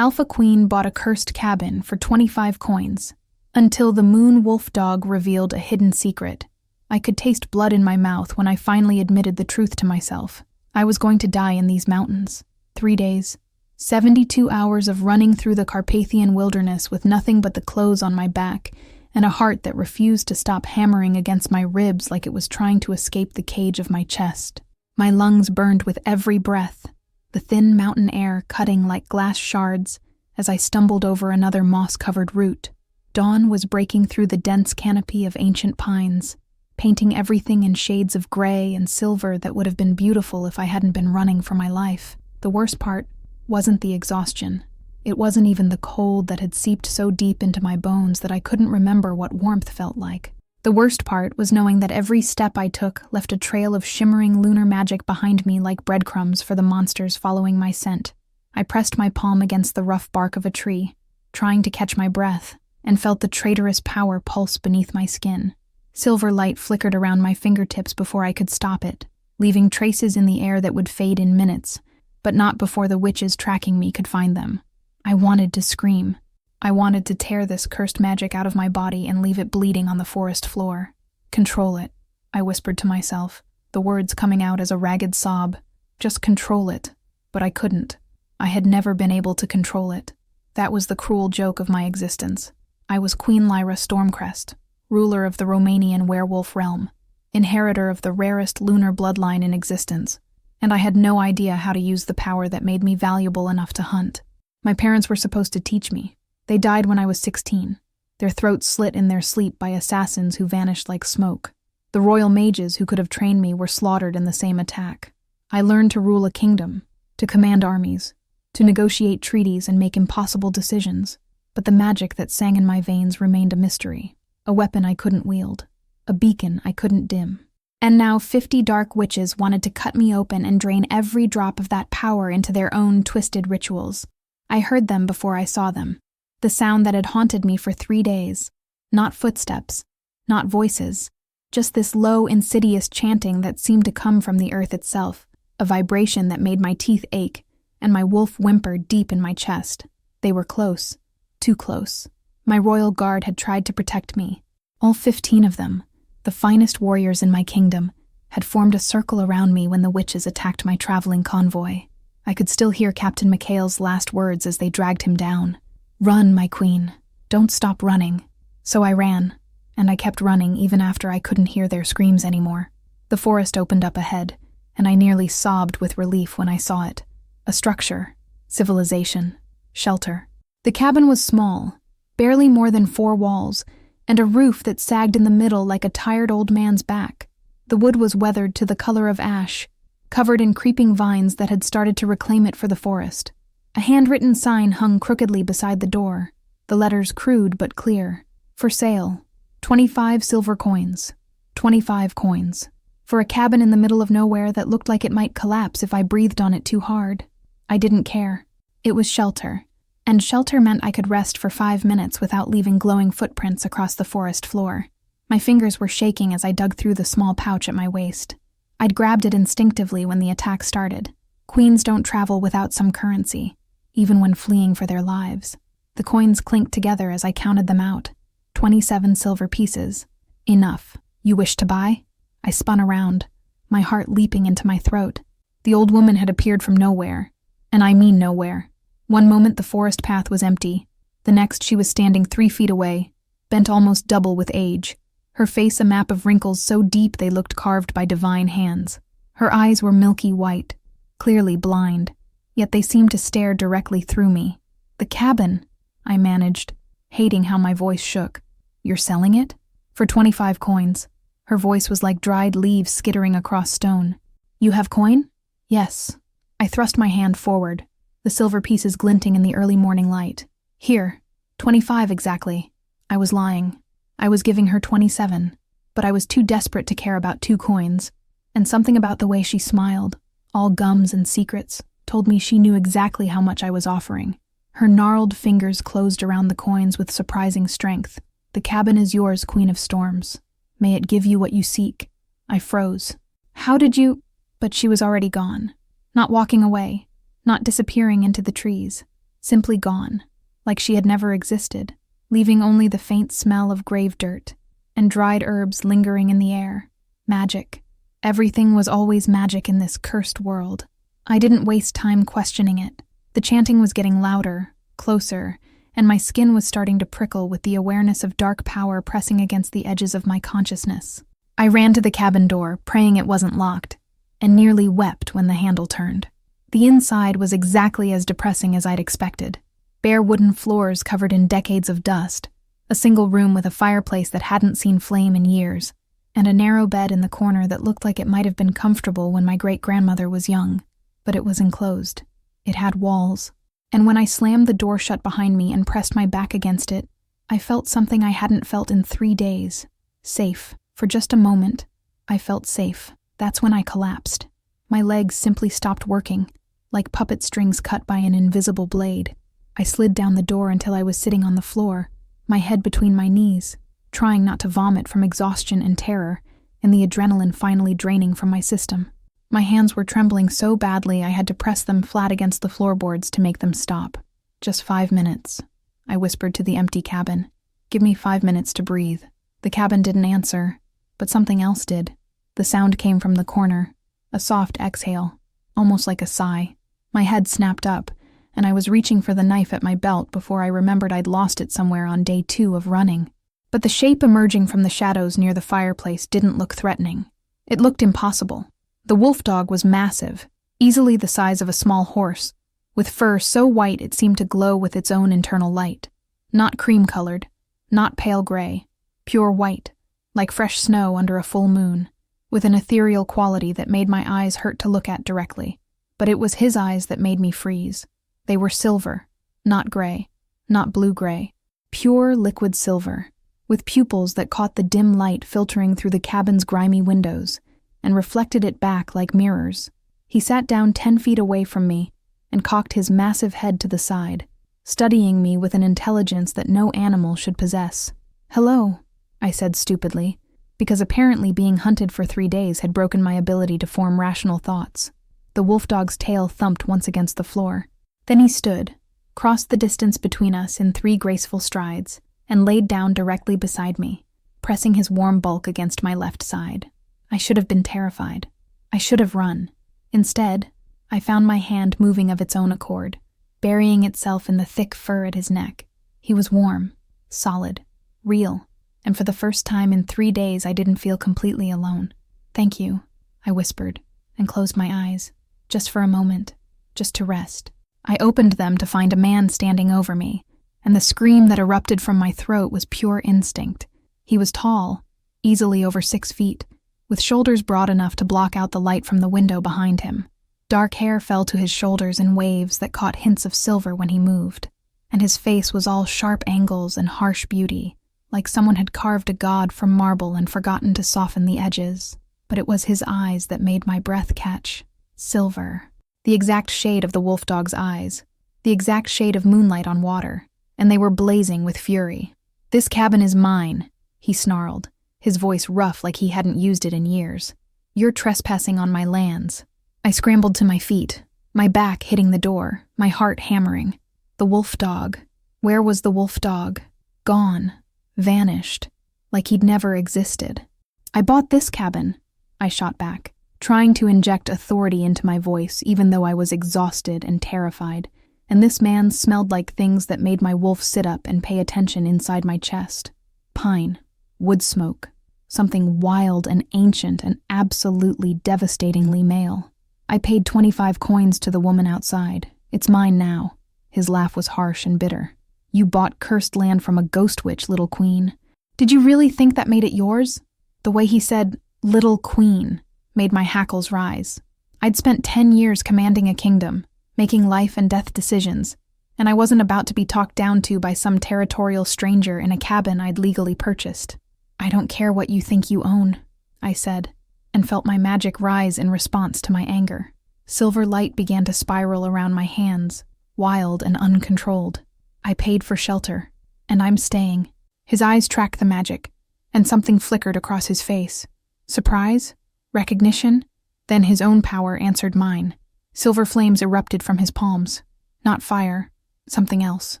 Alpha Queen bought a cursed cabin for 25 coins, until the moon wolf dog revealed a hidden secret. I could taste blood in my mouth when I finally admitted the truth to myself. I was going to die in these mountains. 3 days, 72 hours of running through the Carpathian wilderness with nothing but the clothes on my back and a heart that refused to stop hammering against my ribs like it was trying to escape the cage of my chest. My lungs burned with every breath, the thin mountain air cutting like glass shards as I stumbled over another moss-covered root. Dawn was breaking through the dense canopy of ancient pines, painting everything in shades of gray and silver that would have been beautiful if I hadn't been running for my life. The worst part wasn't the exhaustion. It wasn't even the cold that had seeped so deep into my bones that I couldn't remember what warmth felt like. The worst part was knowing that every step I took left a trail of shimmering lunar magic behind me like breadcrumbs for the monsters following my scent. I pressed my palm against the rough bark of a tree, trying to catch my breath, and felt the traitorous power pulse beneath my skin. Silver light flickered around my fingertips before I could stop it, leaving traces in the air that would fade in minutes, but not before the witches tracking me could find them. I wanted to scream. I wanted to tear this cursed magic out of my body and leave it bleeding on the forest floor. Control it, I whispered to myself, the words coming out as a ragged sob. Just control it. But I couldn't. I had never been able to control it. That was the cruel joke of my existence. I was Queen Lyra Stormcrest, ruler of the Romanian werewolf realm, inheritor of the rarest lunar bloodline in existence, and I had no idea how to use the power that made me valuable enough to hunt. My parents were supposed to teach me. They died when I was 16, their throats slit in their sleep by assassins who vanished like smoke. The royal mages who could have trained me were slaughtered in the same attack. I learned to rule a kingdom, to command armies, to negotiate treaties and make impossible decisions, but the magic that sang in my veins remained a mystery, a weapon I couldn't wield, a beacon I couldn't dim. And now 50 dark witches wanted to cut me open and drain every drop of that power into their own twisted rituals. I heard them before I saw them, the sound that had haunted me for 3 days. Not footsteps, not voices, just this low, insidious chanting that seemed to come from the earth itself, a vibration that made my teeth ache and my wolf whimper deep in my chest. They were close, too close. My royal guard had tried to protect me. All 15 of them, the finest warriors in my kingdom, had formed a circle around me when the witches attacked my traveling convoy. I could still hear Captain McHale's last words as they dragged him down. "Run, my queen. Don't stop running." So I ran, and I kept running even after I couldn't hear their screams anymore. The forest opened up ahead, and I nearly sobbed with relief when I saw it. A structure, civilization, shelter. The cabin was small, barely more than 4 walls, and a roof that sagged in the middle like a tired old man's back. The wood was weathered to the color of ash, covered in creeping vines that had started to reclaim it for the forest. A handwritten sign hung crookedly beside the door, the letters crude but clear. For sale, 25 silver coins. 25 coins. For a cabin in the middle of nowhere that looked like it might collapse if I breathed on it too hard. I didn't care. It was shelter, and shelter meant I could rest for 5 minutes without leaving glowing footprints across the forest floor. My fingers were shaking as I dug through the small pouch at my waist. I'd grabbed it instinctively when the attack started. Queens don't travel without some currency, even when fleeing for their lives. The coins clinked together as I counted them out. 27 silver pieces. Enough. You wish to buy? I spun around, my heart leaping into my throat. The old woman had appeared from nowhere, and I mean nowhere. One moment the forest path was empty. The next she was standing 3 feet away, bent almost double with age. Her face a map of wrinkles so deep they looked carved by divine hands. Her eyes were milky white, clearly blind, yet they seemed to stare directly through me. "The cabin," I managed, hating how my voice shook. "You're selling it?" "For 25 coins. Her voice was like dried leaves skittering across stone. "You have coin?" "Yes." I thrust my hand forward, the silver pieces glinting in the early morning light. "Here, 25 exactly." I was lying. I was giving her 27, but I was too desperate to care about 2 coins, and something about the way she smiled, all gums and secrets, told me she knew exactly how much I was offering. Her gnarled fingers closed around the coins with surprising strength. "The cabin is yours, Queen of Storms. May it give you what you seek." I froze. "How did you—" But she was already gone. Not walking away, not disappearing into the trees. simply gone, like she had never existed, leaving only the faint smell of grave dirt and dried herbs lingering in the air. Magic. Everything was always magic in this cursed world. I didn't waste time questioning it. The chanting was getting louder, closer, and my skin was starting to prickle with the awareness of dark power pressing against the edges of my consciousness. I ran to the cabin door, praying it wasn't locked, and nearly wept when the handle turned. The inside was exactly as depressing as I'd expected. Bare wooden floors covered in decades of dust, a single room with a fireplace that hadn't seen flame in years, and a narrow bed in the corner that looked like it might have been comfortable when my great-grandmother was young. But it was enclosed. It had walls. And when I slammed the door shut behind me and pressed my back against it, I felt something I hadn't felt in 3 days. Safe. For just a moment, I felt safe. That's when I collapsed. My legs simply stopped working, like puppet strings cut by an invisible blade. I slid down the door until I was sitting on the floor, my head between my knees, trying not to vomit from exhaustion and terror, and the adrenaline finally draining from my system. My hands were trembling so badly I had to press them flat against the floorboards to make them stop. "Just 5 minutes," I whispered to the empty cabin. "Give me 5 minutes to breathe." The cabin didn't answer, but something else did. The sound came from the corner, a soft exhale, almost like a sigh. My head snapped up, and I was reaching for the knife at my belt before I remembered I'd lost it somewhere on day 2 of running. But the shape emerging from the shadows near the fireplace didn't look threatening. It looked impossible. The wolf dog was massive, easily the size of a small horse, with fur so white it seemed to glow with its own internal light. Not cream-colored, not pale gray, pure white, like fresh snow under a full moon, with an ethereal quality that made my eyes hurt to look at directly. But it was his eyes that made me freeze. They were silver, not gray, not blue-gray, pure liquid silver, with pupils that caught the dim light filtering through the cabin's grimy windows and reflected it back like mirrors. He sat down 10 feet away from me and cocked his massive head to the side, studying me with an intelligence that no animal should possess. "Hello," I said stupidly, because apparently being hunted for 3 days had broken my ability to form rational thoughts. The wolf dog's tail thumped once against the floor. Then he stood, crossed the distance between us in 3 graceful strides, and laid down directly beside me, pressing his warm bulk against my left side. I should have been terrified. I should have run. Instead, I found my hand moving of its own accord, burying itself in the thick fur at his neck. He was warm, solid, real, and for the first time in 3 days I didn't feel completely alone. "Thank you," I whispered, and closed my eyes, just for a moment, just to rest. I opened them to find a man standing over me, and the scream that erupted from my throat was pure instinct. He was tall, easily over 6 feet, with shoulders broad enough to block out the light from the window behind him. Dark hair fell to his shoulders in waves that caught hints of silver when he moved, and his face was all sharp angles and harsh beauty, like someone had carved a god from marble and forgotten to soften the edges. But it was his eyes that made my breath catch. Silver. The exact shade of the wolf dog's eyes. The exact shade of moonlight on water. And they were blazing with fury. "This cabin is mine," he snarled, his voice rough like he hadn't used it in years. "You're trespassing on my lands." I scrambled to my feet, my back hitting the door, my heart hammering. The wolf dog. Where was the wolf dog? Gone. Vanished. Like he'd never existed. "I bought this cabin," I shot back, trying to inject authority into my voice even though I was exhausted and terrified, and this man smelled like things that made my wolf sit up and pay attention inside my chest. Pine. Wood smoke. Something wild and ancient and absolutely devastatingly male. I paid 25 coins to the woman outside. "It's mine now." His laugh was harsh and bitter. "You bought cursed land from a ghost witch, little queen." "Did you really think that made it yours?" The way he said, "little queen," made my hackles rise. I'd spent 10 years commanding a kingdom, making life and death decisions, and I wasn't about to be talked down to by some territorial stranger in a cabin I'd legally purchased. "I don't care what you think you own," I said, and felt my magic rise in response to my anger. Silver light began to spiral around my hands, wild and uncontrolled. "I paid for shelter, and I'm staying." His eyes tracked the magic, and something flickered across his face. Surprise? Recognition? Then his own power answered mine. Silver flames erupted from his palms. Not fire. Something else.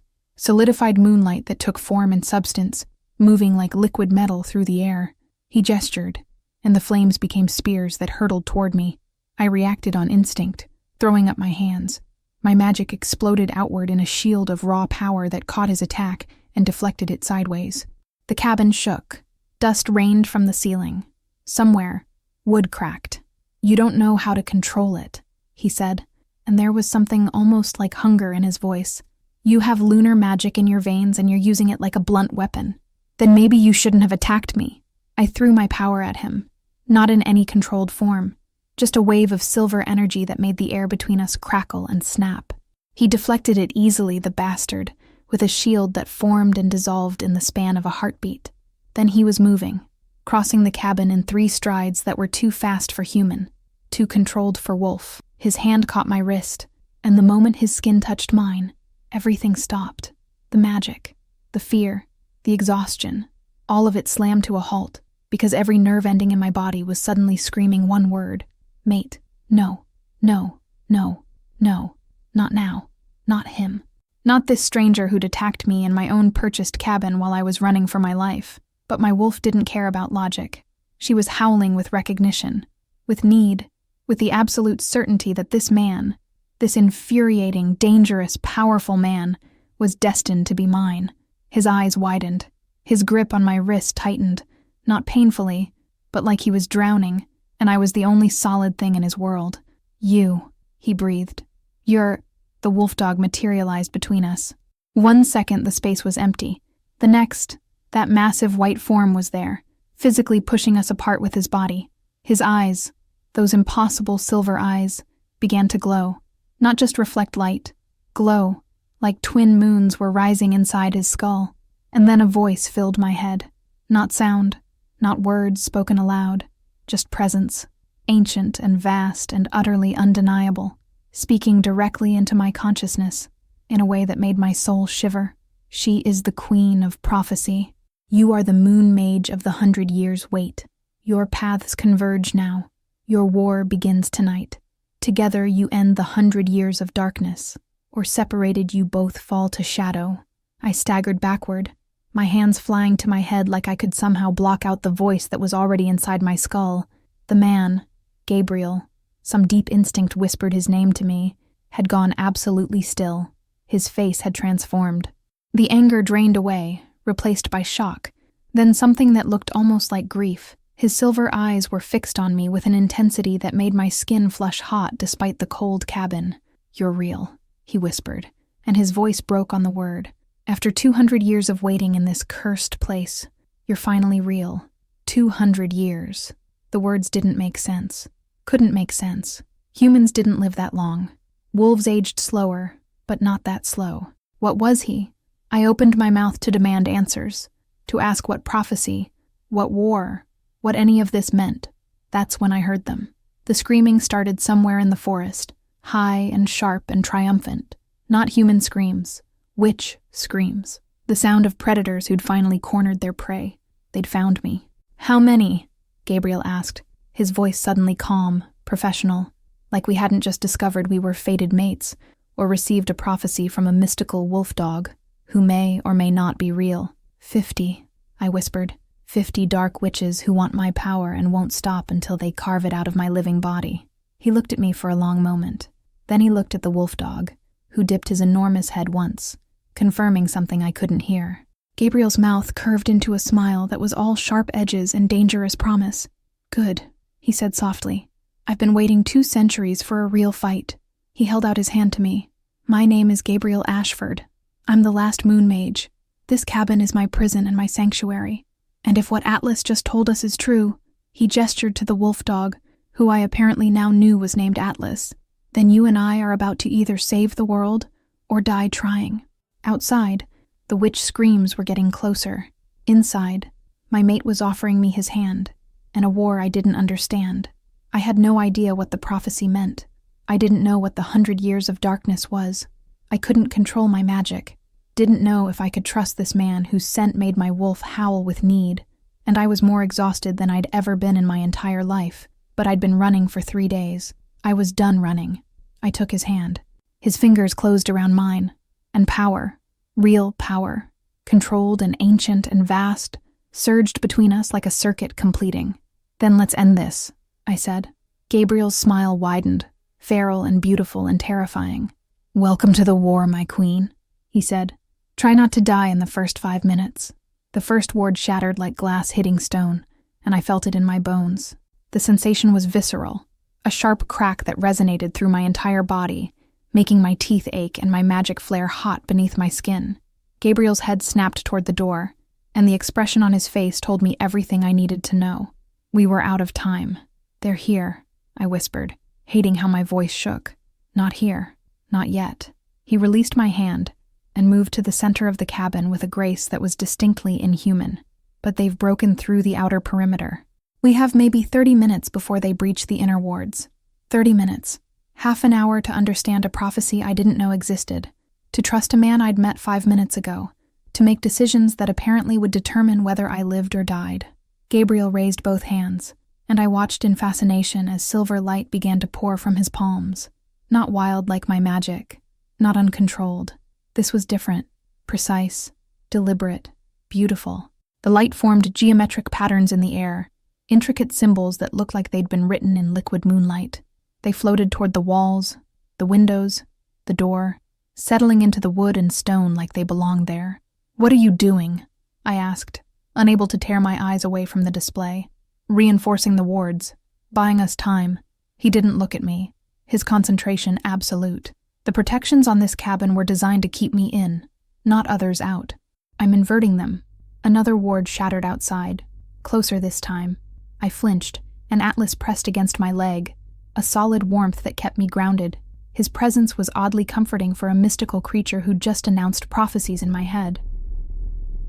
Solidified moonlight that took form and substance, moving like liquid metal through the air. He gestured, and the flames became spears that hurtled toward me. I reacted on instinct, throwing up my hands. My magic exploded outward in a shield of raw power that caught his attack and deflected it sideways. The cabin shook. Dust rained from the ceiling. Somewhere, wood cracked. "You don't know how to control it," he said, and there was something almost like hunger in his voice. "You have lunar magic in your veins and you're using it like a blunt weapon. Then maybe you shouldn't have attacked me." I threw my power at him, not in any controlled form, just a wave of silver energy that made the air between us crackle and snap. He deflected it easily, the bastard, with a shield that formed and dissolved in the span of a heartbeat. Then he was moving, crossing the cabin in 3 strides that were too fast for human, too controlled for wolf. His hand caught my wrist, and the moment his skin touched mine, everything stopped. The magic, the fear, the exhaustion, all of it slammed to a halt, because every nerve ending in my body was suddenly screaming one word: mate. No, no, no, no, not now, not him. Not this stranger who'd attacked me in my own purchased cabin while I was running for my life. But my wolf didn't care about logic. She was howling with recognition, with need, with the absolute certainty that this man, this infuriating, dangerous, powerful man, was destined to be mine. His eyes widened. His grip on my wrist tightened, not painfully, but like he was drowning, and I was the only solid thing in his world. "You," he breathed. "You're—" The wolf dog materialized between us. 1 second the space was empty. The next, that massive white form was there, physically pushing us apart with his body. His eyes, those impossible silver eyes, began to glow. Not just reflect light, glow, like twin moons were rising inside his skull. And then a voice filled my head. Not sound, not words spoken aloud, just presence, ancient and vast and utterly undeniable, speaking directly into my consciousness in a way that made my soul shiver. "She is the queen of prophecy. You are the moon mage of the 100 years' wait. Your paths converge now. Your war begins tonight. Together you end the 100 years of darkness, or separated you both fall to shadow." I staggered backward, my hands flying to my head like I could somehow block out the voice that was already inside my skull. The man, Gabriel, some deep instinct whispered his name to me, had gone absolutely still. His face had transformed. The anger drained away, replaced by shock, then something that looked almost like grief. His silver eyes were fixed on me with an intensity that made my skin flush hot despite the cold cabin. "You're real," he whispered, and his voice broke on the word. "After 200 years of waiting in this cursed place, you're finally real. 200 years. The words didn't make sense. Couldn't make sense. Humans didn't live that long. Wolves aged slower, but not that slow. What was he? I opened my mouth to demand answers, to ask what prophecy, what war, what any of this meant. That's when I heard them. The screaming started somewhere in the forest, high and sharp and triumphant. Not human screams. Witch screams. The sound of predators who'd finally cornered their prey. They'd found me. "How many?" Gabriel asked, his voice suddenly calm, professional, like we hadn't just discovered we were fated mates, or received a prophecy from a mystical wolf dog, who may or may not be real. 50, I whispered. 50 dark witches who want my power and won't stop until they carve it out of my living body. He looked at me for a long moment. Then he looked at the wolf dog, who dipped his enormous head once, confirming something I couldn't hear. Gabriel's mouth curved into a smile that was all sharp edges and dangerous promise. "Good," he said softly. "I've been waiting 2 centuries for a real fight." He held out his hand to me. "My name is Gabriel Ashford. I'm the last moon mage. This cabin is my prison and my sanctuary. And if what Atlas just told us is true," he gestured to the wolf dog, who I apparently now knew was named Atlas, "then you and I are about to either save the world or die trying." Outside, the witch screams were getting closer. Inside, my mate was offering me his hand, and a war I didn't understand. I had no idea what the prophecy meant. I didn't know what the 100 years of darkness was. I couldn't control my magic. Didn't know if I could trust this man whose scent made my wolf howl with need, and I was more exhausted than I'd ever been in my entire life. But I'd been running for 3 days. I was done running. I took his hand. His fingers closed around mine. And power, real power, controlled and ancient and vast, surged between us like a circuit completing. "Then let's end this," I said. Gabriel's smile widened, feral and beautiful and terrifying. "Welcome to the war, my queen," he said. "Try not to die in the first 5 minutes." The first ward shattered like glass hitting stone, and I felt it in my bones. The sensation was visceral, a sharp crack that resonated through my entire body, making my teeth ache and my magic flare hot beneath my skin. Gabriel's head snapped toward the door, and the expression on his face told me everything I needed to know. We were out of time. "They're here," I whispered, hating how my voice shook. "Not here. Not yet." He released my hand and moved to the center of the cabin with a grace that was distinctly inhuman. "But they've broken through the outer perimeter. We have maybe 30 minutes before they breach the inner wards. 30 minutes. Half an hour to understand a prophecy I didn't know existed, to trust a man I'd met 5 minutes ago, to make decisions that apparently would determine whether I lived or died." Gabriel raised both hands, and I watched in fascination as silver light began to pour from his palms. Not wild like my magic, not uncontrolled. This was different, precise, deliberate, beautiful. The light formed geometric patterns in the air, intricate symbols that looked like they'd been written in liquid moonlight. They floated toward the walls, the windows, the door, settling into the wood and stone like they belonged there. "What are you doing?" I asked, unable to tear my eyes away from the display. "Reinforcing the wards, buying us time." He didn't look at me, his concentration absolute. "The protections on this cabin were designed to keep me in, not others out. I'm inverting them." Another ward shattered outside, closer this time. I flinched, and Atlas pressed against my leg, a solid warmth that kept me grounded. His presence was oddly comforting for a mystical creature who'd just announced prophecies in my head.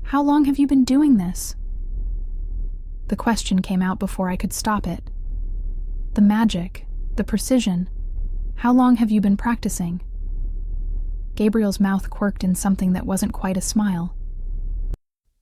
"How long have you been doing this?" The question came out before I could stop it. The magic, the precision. "How long have you been practicing?" Gabriel's mouth quirked in something that wasn't quite a smile.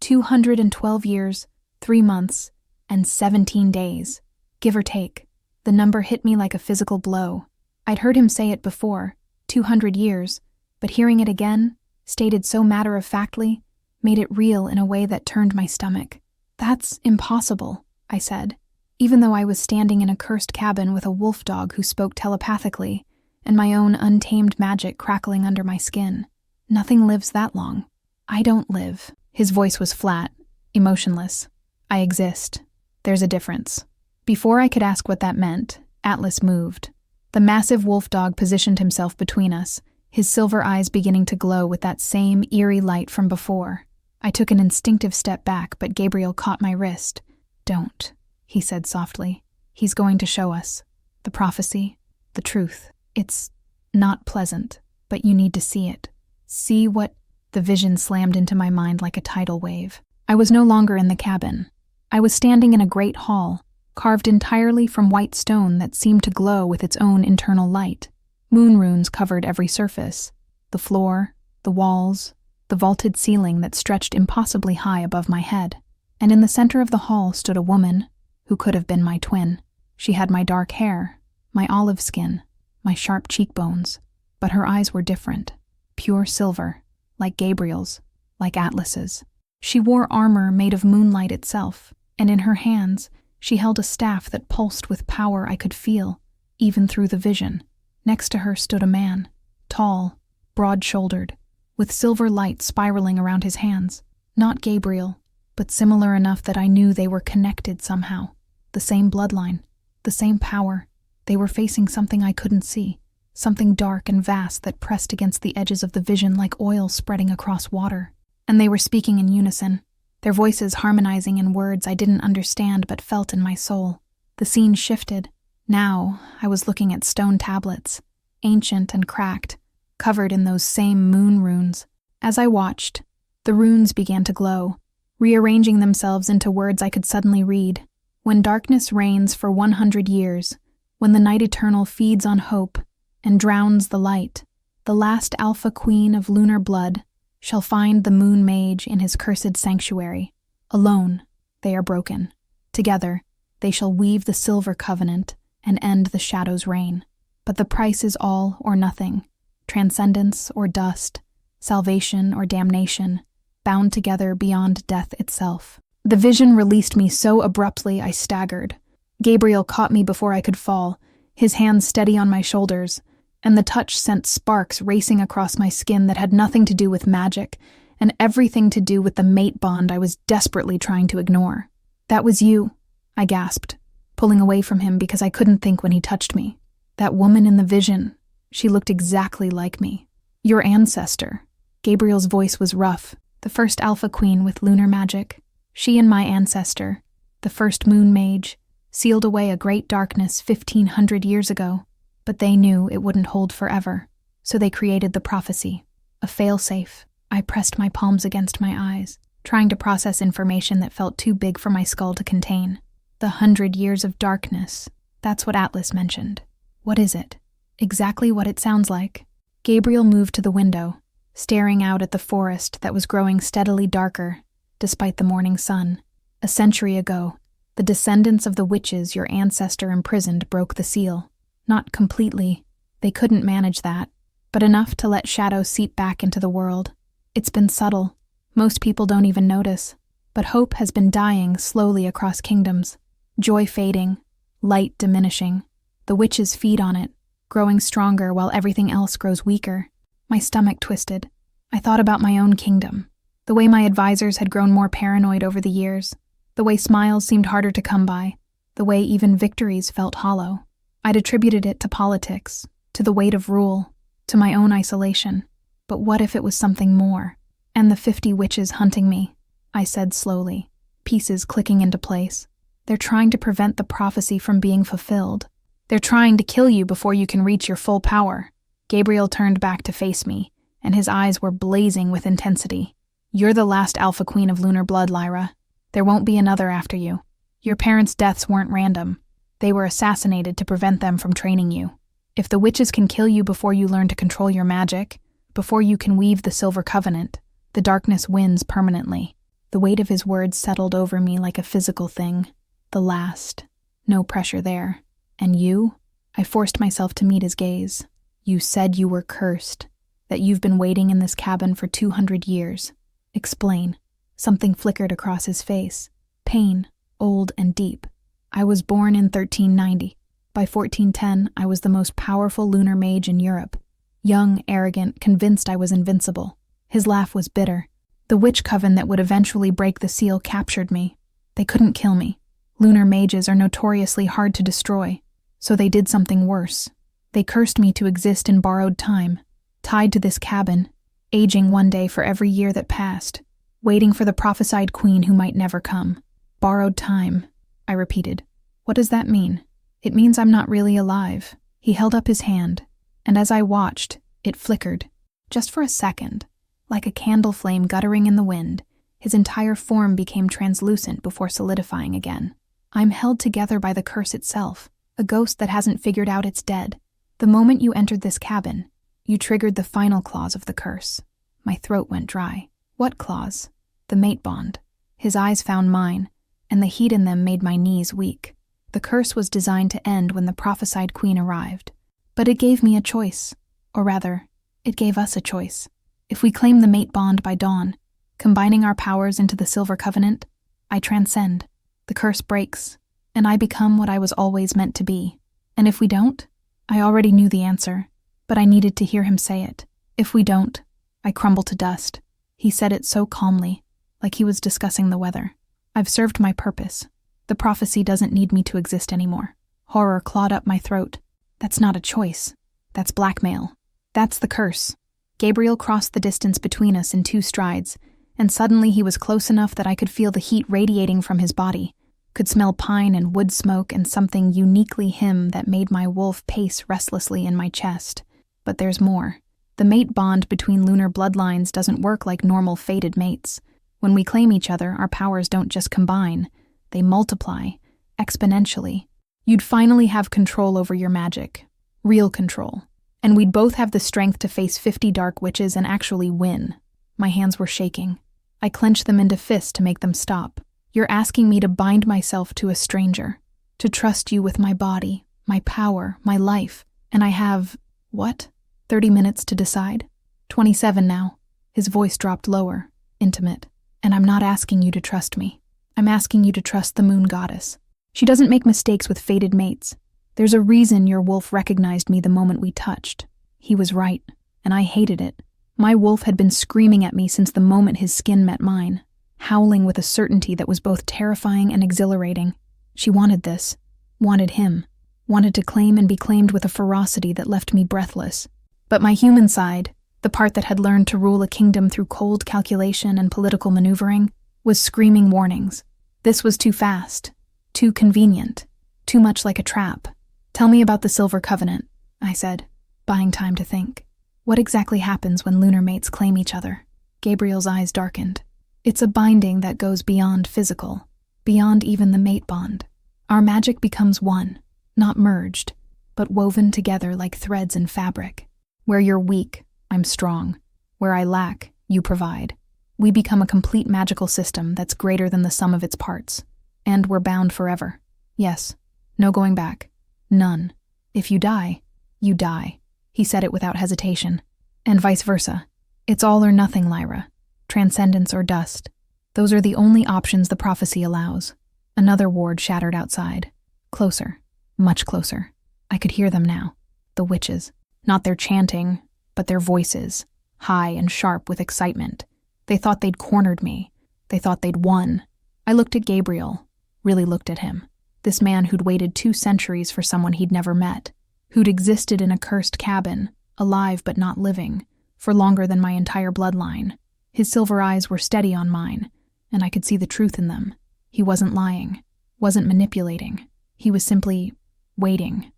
212 years, 3 months, and 17 days, give or take. The number hit me like a physical blow. I'd heard him say it before, 200 years, but hearing it again, stated so matter-of-factly, made it real in a way that turned my stomach. "That's impossible," I said, even though I was standing in a cursed cabin with a wolf dog who spoke telepathically, and my own untamed magic crackling under my skin. "Nothing lives that long." "I don't live." His voice was flat, emotionless. "I exist. There's a difference." Before I could ask what that meant, Atlas moved. The massive wolf dog positioned himself between us, his silver eyes beginning to glow with that same eerie light from before. I took an instinctive step back, but Gabriel caught my wrist. "Don't," he said softly. "He's going to show us. The prophecy, the truth. It's not pleasant, but you need to see it. See what—" The vision slammed into my mind like a tidal wave. I was no longer in the cabin. I was standing in a great hall, carved entirely from white stone that seemed to glow with its own internal light. Moon runes covered every surface, the floor, the walls, the vaulted ceiling that stretched impossibly high above my head. And in the center of the hall stood a woman who could have been my twin. She had my dark hair, my olive skin, my sharp cheekbones, but her eyes were different, pure silver, like Gabriel's, like Atlas's. She wore armor made of moonlight itself, and in her hands she held a staff that pulsed with power I could feel, even through the vision. Next to her stood a man, tall, broad-shouldered, with silver light spiraling around his hands. Not Gabriel, but similar enough that I knew they were connected somehow. The same bloodline, the same power. They were facing something I couldn't see, something dark and vast that pressed against the edges of the vision like oil spreading across water. And they were speaking in unison, their voices harmonizing in words I didn't understand but felt in my soul. The scene shifted. Now I was looking at stone tablets, ancient and cracked, covered in those same moon runes. As I watched, the runes began to glow, rearranging themselves into words I could suddenly read. When darkness reigns for 100 years, when the night eternal feeds on hope and drowns the light, the last alpha queen of lunar blood shall find the moon mage in his cursed sanctuary. Alone, they are broken. Together, they shall weave the silver covenant and end the shadow's reign. But the price is all or nothing, transcendence or dust, salvation or damnation, bound together beyond death itself. The vision released me so abruptly I staggered. Gabriel caught me before I could fall, his hands steady on my shoulders, and the touch sent sparks racing across my skin that had nothing to do with magic and everything to do with the mate bond I was desperately trying to ignore. "That was you," I gasped, pulling away from him because I couldn't think when he touched me. "That woman in the vision, she looked exactly like me. Your ancestor." Gabriel's voice was rough, the first alpha queen with lunar magic. She and my ancestor, the first moon mage, sealed away a great darkness 1,500 years ago, but they knew it wouldn't hold forever, so they created the prophecy, a failsafe. I pressed my palms against my eyes, trying to process information that felt too big for my skull to contain. The 100 years of darkness, that's what Atlas mentioned. What is it? Exactly what it sounds like. Gabriel moved to the window, staring out at the forest that was growing steadily darker, despite the morning sun. "A century ago, the descendants of the witches your ancestor imprisoned broke the seal. Not completely, they couldn't manage that, but enough to let shadow seep back into the world. It's been subtle, most people don't even notice, but hope has been dying slowly across kingdoms. Joy fading, light diminishing. The witches feed on it, growing stronger while everything else grows weaker." My stomach twisted. I thought about my own kingdom, the way my advisors had grown more paranoid over the years, the way smiles seemed harder to come by, the way even victories felt hollow. I'd attributed it to politics, to the weight of rule, to my own isolation. But what if it was something more? "And the 50 witches hunting me," I said slowly, pieces clicking into place. "They're trying to prevent the prophecy from being fulfilled. They're trying to kill you before you can reach your full power." Gabriel turned back to face me, and his eyes were blazing with intensity. "You're the last alpha queen of lunar blood, Lyra. There won't be another after you. Your parents' deaths weren't random. They were assassinated to prevent them from training you. If the witches can kill you before you learn to control your magic, before you can weave the Silver Covenant, the darkness wins permanently." The weight of his words settled over me like a physical thing. The last. No pressure there. "And you?" I forced myself to meet his gaze. "You said you were cursed, that you've been waiting in this cabin for 200 years. Explain." Something flickered across his face. Pain, old and deep. "I was born in 1390. By 1410, I was the most powerful lunar mage in Europe. Young, arrogant, convinced I was invincible." His laugh was bitter. "The witch coven that would eventually break the seal captured me. They couldn't kill me. Lunar mages are notoriously hard to destroy, so they did something worse. They cursed me to exist in borrowed time, tied to this cabin, aging one day for every year that passed, waiting for the prophesied queen who might never come. Borrowed time," I repeated. "What does that mean?" "It means I'm not really alive." He held up his hand, and as I watched, it flickered. Just for a second, like a candle flame guttering in the wind, his entire form became translucent before solidifying again. "I'm held together by the curse itself, a ghost that hasn't figured out it's dead. The moment you entered this cabin, you triggered the final clause of the curse." My throat went dry. "What clause?" "The mate bond." His eyes found mine, and the heat in them made my knees weak. "The curse was designed to end when the prophesied queen arrived. But it gave me a choice. Or rather, it gave us a choice. If we claim the mate bond by dawn, combining our powers into the Silver Covenant, I transcend. The curse breaks, and I become what I was always meant to be. And if we don't?" I already knew the answer, but I needed to hear him say it. "If we don't, I crumble to dust." He said it so calmly, like he was discussing the weather. "I've served my purpose. The prophecy doesn't need me to exist anymore." Horror clawed up my throat. "That's not a choice. That's blackmail. That's the curse." Gabriel crossed the distance between us in 2 strides, and suddenly he was close enough that I could feel the heat radiating from his body, could smell pine and wood smoke and something uniquely him that made my wolf pace restlessly in my chest. But there's more. The mate bond between lunar bloodlines doesn't work like normal fated mates. When we claim each other, our powers don't just combine, they multiply, exponentially. You'd finally have control over your magic. Real control. And we'd both have the strength to face 50 dark witches and actually win. My hands were shaking. I clenched them into fists to make them stop. "You're asking me to bind myself to a stranger, to trust you with my body, my power, my life, and I have, what, 30 minutes to decide? 27 now. His voice dropped lower, intimate. "And I'm not asking you to trust me. I'm asking you to trust the moon goddess. She doesn't make mistakes with fated mates. There's a reason your wolf recognized me the moment we touched. He was right, and I hated it. My wolf had been screaming at me since the moment his skin met mine, howling with a certainty that was both terrifying and exhilarating. She wanted this, wanted him, wanted to claim and be claimed with a ferocity that left me breathless. But my human side, the part that had learned to rule a kingdom through cold calculation and political maneuvering, was screaming warnings. This was too fast, too convenient, too much like a trap. "Tell me about the Silver Covenant," I said, buying time to think. "What exactly happens when lunar mates claim each other?" Gabriel's eyes darkened. "It's a binding that goes beyond physical, beyond even the mate bond. Our magic becomes one, not merged, but woven together like threads in fabric. Where you're weak, I'm strong. Where I lack, you provide. We become a complete magical system that's greater than the sum of its parts. And we're bound forever. Yes, no going back. None. If you die, you die." He said it without hesitation. "And vice versa. It's all or nothing, Lyra. Transcendence or dust. Those are the only options the prophecy allows." Another ward shattered outside. Closer. Much closer. I could hear them now. The witches. Not their chanting, but their voices, high and sharp with excitement. They thought they'd cornered me. They thought they'd won. I looked at Gabriel, really looked at him. This man who'd waited 2 centuries for someone he'd never met, who'd existed in a cursed cabin, alive but not living, for longer than my entire bloodline. His silver eyes were steady on mine, and I could see the truth in them. He wasn't lying, wasn't manipulating. He was simply waiting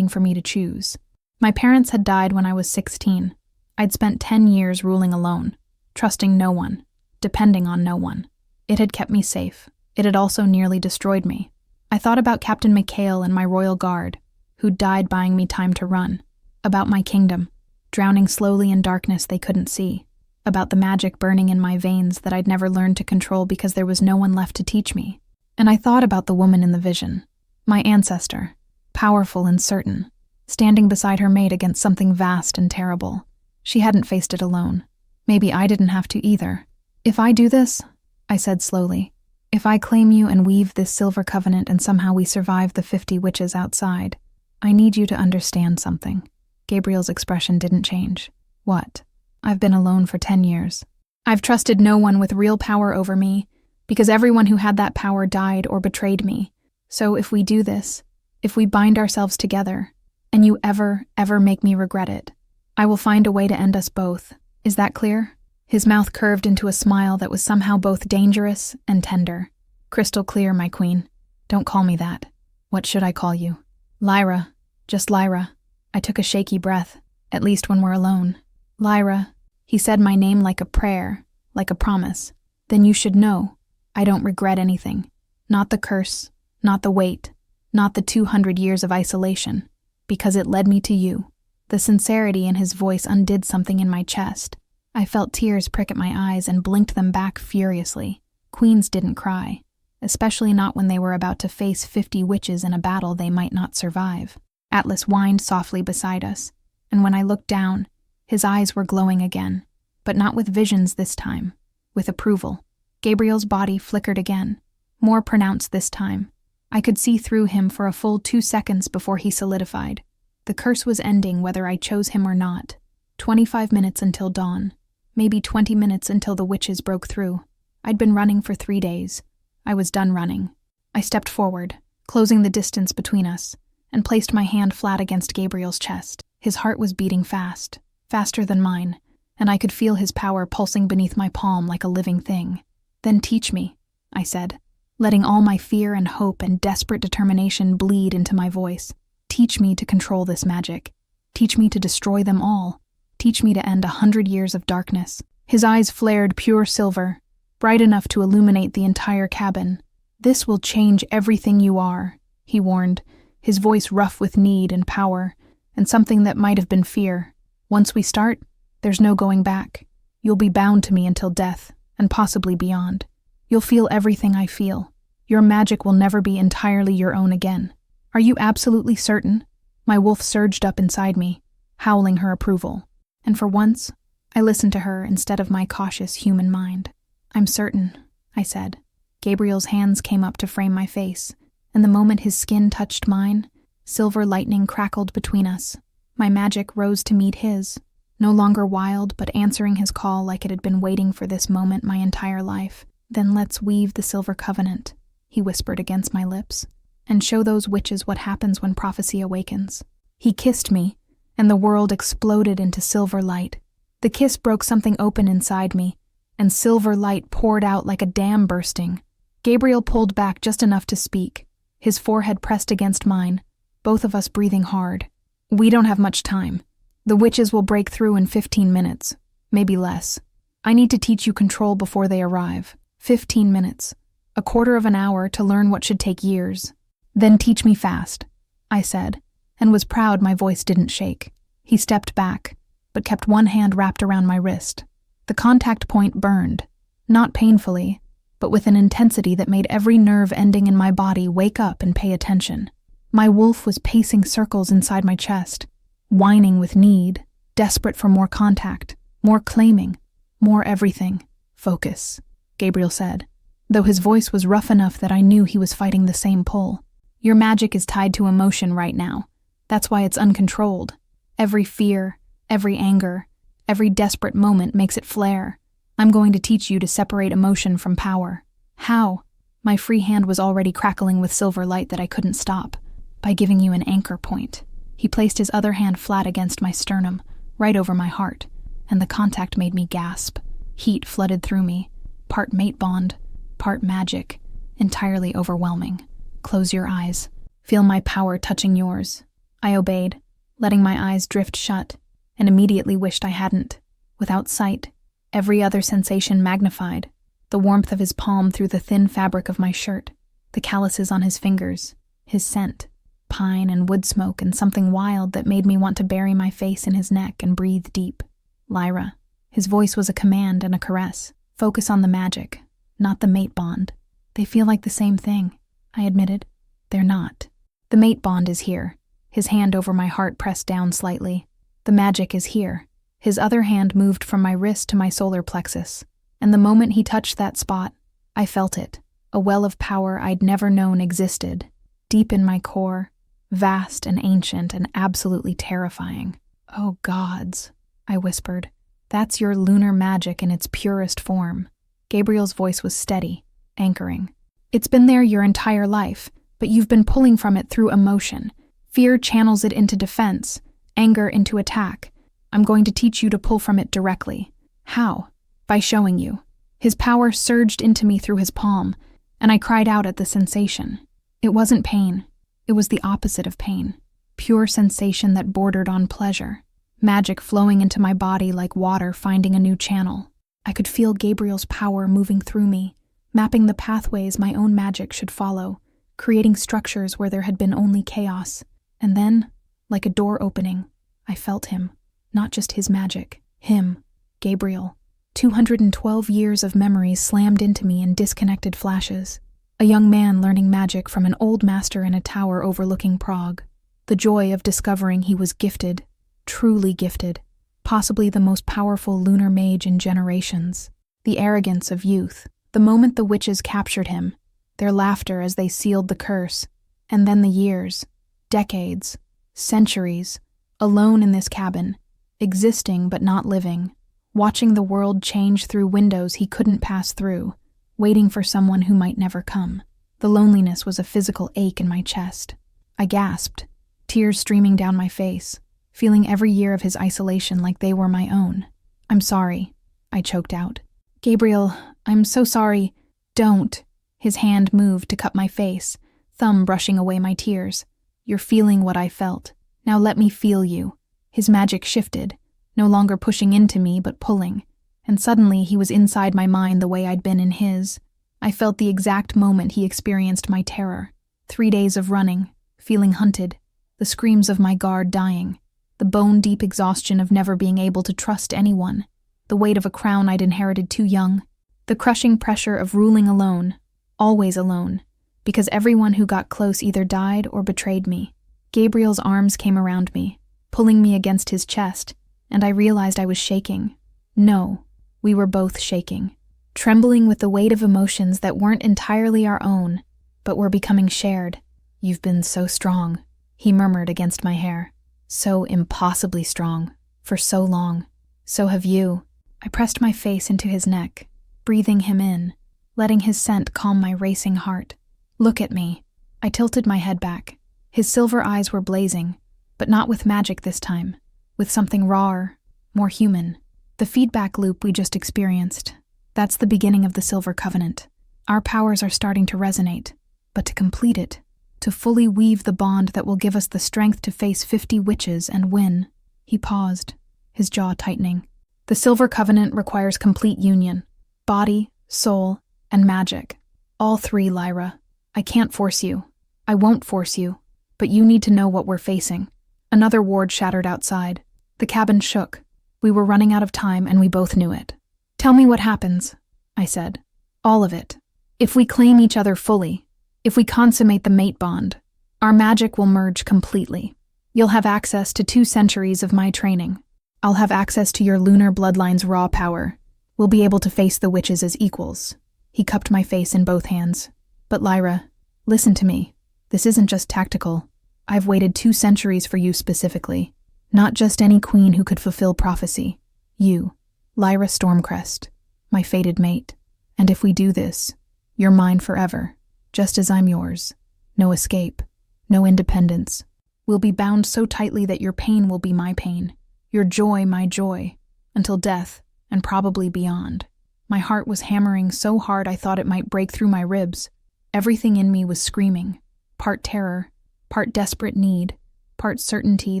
for me to choose. My parents had died when I was 16. I'd spent 10 years ruling alone, trusting no one, depending on no one. It had kept me safe. It had also nearly destroyed me. I thought about Captain McHale and my royal guard, who'd died buying me time to run. About my kingdom, drowning slowly in darkness they couldn't see. About the magic burning in my veins that I'd never learned to control because there was no one left to teach me. And I thought about the woman in the vision, my ancestor, powerful and certain, standing beside her mate against something vast and terrible. She hadn't faced it alone. Maybe I didn't have to either. "If I do this," I said slowly, "if I claim you and weave this silver covenant and somehow we survive the 50 witches outside, I need you to understand something." Gabriel's expression didn't change. "What?" "I've been alone for 10 years. I've trusted no one with real power over me, because everyone who had that power died or betrayed me. So if we do this, if we bind ourselves together, and you ever make me regret it, I will find a way to end us both. Is that clear?" His mouth curved into a smile that was somehow both dangerous and tender. "Crystal clear, my queen. Don't call me that. What should I call you?" "Lyra. Just Lyra." I took a shaky breath, at least when we're alone. "Lyra." He said my name like a prayer, like a promise. "Then you should know, I don't regret anything. Not the curse, not the weight, not the 200 years of isolation, because it led me to you." The sincerity in his voice undid something in my chest. I felt tears prick at my eyes and blinked them back furiously. Queens didn't cry, especially not when they were about to face 50 witches in a battle they might not survive. Atlas whined softly beside us, and when I looked down, his eyes were glowing again, but not with visions this time, with approval. Gabriel's body flickered again, more pronounced this time. I could see through him for a full 2 seconds before he solidified. The curse was ending whether I chose him or not. 25 minutes until dawn, maybe 20 minutes until the witches broke through. I'd been running for 3 days. I was done running. I stepped forward, closing the distance between us, and placed my hand flat against Gabriel's chest. His heart was beating fast, faster than mine, and I could feel his power pulsing beneath my palm like a living thing. "Then teach me," I said, letting all my fear and hope and desperate determination bleed into my voice. "Teach me to control this magic. Teach me to destroy them all. Teach me to end 100 years of darkness." His eyes flared pure silver, bright enough to illuminate the entire cabin. "This will change everything you are," he warned, his voice rough with need and power, and something that might have been fear. "Once we start, there's no going back. You'll be bound to me until death, and possibly beyond. You'll feel everything I feel. Your magic will never be entirely your own again. Are you absolutely certain?" My wolf surged up inside me, howling her approval. And for once, I listened to her instead of my cautious human mind. "I'm certain," I said. Gabriel's hands came up to frame my face, and the moment his skin touched mine, silver lightning crackled between us. My magic rose to meet his, no longer wild but answering his call like it had been waiting for this moment my entire life. "Then let's weave the silver covenant," he whispered against my lips, "and show those witches what happens when prophecy awakens." He kissed me, and the world exploded into silver light. The kiss broke something open inside me, and silver light poured out like a dam bursting. Gabriel pulled back just enough to speak, his forehead pressed against mine, both of us breathing hard. "We don't have much time. The witches will break through in 15 minutes, maybe less. I need to teach you control before they arrive. 15 minutes. A quarter of an hour to learn what should take years. Then teach me fast," I said, and was proud my voice didn't shake. He stepped back, but kept one hand wrapped around my wrist. The contact point burned, not painfully, but with an intensity that made every nerve ending in my body wake up and pay attention. My wolf was pacing circles inside my chest, whining with need, desperate for more contact, more claiming, more everything. "Focus," Gabriel said, though his voice was rough enough that I knew he was fighting the same pull. "Your magic is tied to emotion right now. That's why it's uncontrolled. Every fear, every anger, every desperate moment makes it flare. I'm going to teach you to separate emotion from power." "How?" My free hand was already crackling with silver light that I couldn't stop. "By giving you an anchor point." He placed his other hand flat against my sternum, right over my heart, and the contact made me gasp. Heat flooded through me, part mate bond, part magic, entirely overwhelming. "Close your eyes. Feel my power touching yours." I obeyed, letting my eyes drift shut, and immediately wished I hadn't. Without sight, every other sensation magnified. The warmth of his palm through the thin fabric of my shirt, the calluses on his fingers, his scent, pine and wood smoke, and something wild that made me want to bury my face in his neck and breathe deep. "Lyra." His voice was a command and a caress. "Focus on the magic, not the mate bond." "They feel like the same thing," I admitted. "They're not. The mate bond is here." His hand over my heart pressed down slightly. "The magic is here." His other hand moved from my wrist to my solar plexus, and the moment he touched that spot, I felt it, a well of power I'd never known existed, deep in my core, vast and ancient and absolutely terrifying. "Oh gods," I whispered. "That's your lunar magic in its purest form." Gabriel's voice was steady, anchoring. "It's been there your entire life, but you've been pulling from it through emotion. Fear channels it into defense, anger into attack. I'm going to teach you to pull from it directly." "How?" "By showing you." His power surged into me through his palm, and I cried out at the sensation. It wasn't pain. It was the opposite of pain. Pure sensation that bordered on pleasure. Magic flowing into my body like water finding a new channel. I could feel Gabriel's power moving through me, mapping the pathways my own magic should follow, creating structures where there had been only chaos. And then, like a door opening, I felt him. Not just his magic. Him. Gabriel. 212 years of memories slammed into me in disconnected flashes. A young man learning magic from an old master in a tower overlooking Prague. The joy of discovering he was gifted, truly gifted, possibly the most powerful lunar mage in generations. The arrogance of youth, the moment the witches captured him, their laughter as they sealed the curse, and then the years, decades, centuries, alone in this cabin, existing but not living, watching the world change through windows he couldn't pass through, waiting for someone who might never come. The loneliness was a physical ache in my chest. I gasped, tears streaming down my face, feeling every year of his isolation like they were my own. "I'm sorry," I choked out. "Gabriel, I'm so sorry." "Don't." His hand moved to cup my face, thumb brushing away my tears. "You're feeling what I felt. Now let me feel you." His magic shifted, no longer pushing into me but pulling, and suddenly he was inside my mind the way I'd been in his. I felt the exact moment he experienced my terror. 3 days of running, feeling hunted, the screams of my guard dying, the bone-deep exhaustion of never being able to trust anyone, the weight of a crown I'd inherited too young, the crushing pressure of ruling alone, always alone, because everyone who got close either died or betrayed me. Gabriel's arms came around me, pulling me against his chest, and I realized I was shaking. No, we were both shaking, trembling with the weight of emotions that weren't entirely our own, but were becoming shared. "You've been so strong," he murmured against my hair. "So impossibly strong, for so long. So have you." I pressed my face into his neck, breathing him in, letting his scent calm my racing heart. "Look at me." I tilted my head back. His silver eyes were blazing, but not with magic this time, with something rawer, more human. The feedback loop we just experienced. That's the beginning of the Silver Covenant. Our powers are starting to resonate, but to complete it, to fully weave the bond that will give us the strength to face 50 witches and win. He paused, his jaw tightening. The Silver Covenant requires complete union. Body, soul, and magic. All three, Lyra. I can't force you. I won't force you. But you need to know what we're facing. Another ward shattered outside. The cabin shook. We were running out of time, and we both knew it. "Tell me what happens," I said. "All of it. If we claim each other fully, if we consummate the mate bond, our magic will merge completely. You'll have access to 2 centuries of my training. I'll have access to your lunar bloodline's raw power. We'll be able to face the witches as equals." He cupped my face in both hands. "But Lyra, listen to me. This isn't just tactical. I've waited 2 centuries for you specifically. Not just any queen who could fulfill prophecy. You, Lyra Stormcrest, my fated mate. And if we do this, you're mine forever, just as I'm yours. No escape, no independence. We'll be bound so tightly that your pain will be my pain, your joy my joy, until death, and probably beyond." My heart was hammering so hard I thought it might break through my ribs. Everything in me was screaming, part terror, part desperate need, part certainty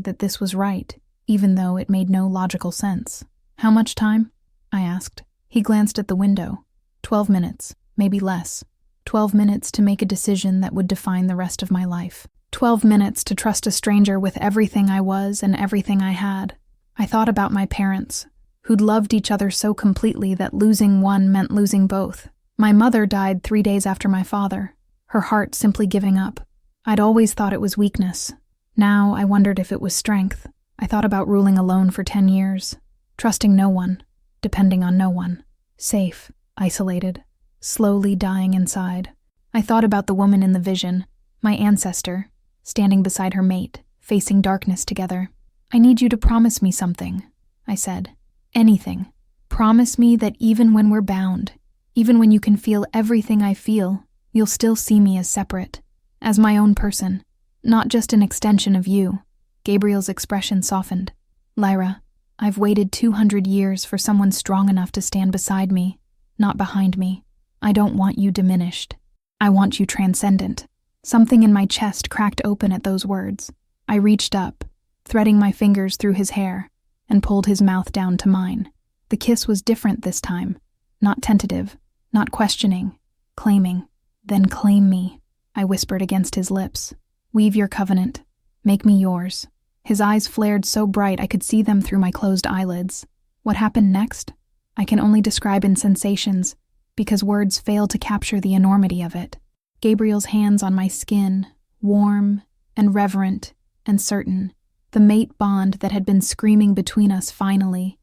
that this was right, even though it made no logical sense. "How much time?" I asked. He glanced at the window. 12 minutes, maybe less. 12 minutes to make a decision that would define the rest of my life. 12 minutes to trust a stranger with everything I was and everything I had. I thought about my parents, who'd loved each other so completely that losing one meant losing both. My mother died 3 days after my father, her heart simply giving up. I'd always thought it was weakness. Now I wondered if it was strength. I thought about ruling alone for 10 years, trusting no one, depending on no one. Safe, isolated, slowly dying inside. I thought about the woman in the vision, my ancestor, standing beside her mate, facing darkness together. "I need you to promise me something," I said. "Anything. Promise me that even when we're bound, even when you can feel everything I feel, you'll still see me as separate, as my own person, not just an extension of you." Gabriel's expression softened. "Lyra, I've waited 200 years for someone strong enough to stand beside me, not behind me. I don't want you diminished. I want you transcendent." Something in my chest cracked open at those words. I reached up, threading my fingers through his hair, and pulled his mouth down to mine. The kiss was different this time. Not tentative, not questioning, claiming. "Then claim me," I whispered against his lips. "Weave your covenant. Make me yours." His eyes flared so bright I could see them through my closed eyelids. What happened next? I can only describe in sensations, because words fail to capture the enormity of it. Gabriel's hands on my skin, warm and reverent and certain. The mate bond that had been screaming between us finally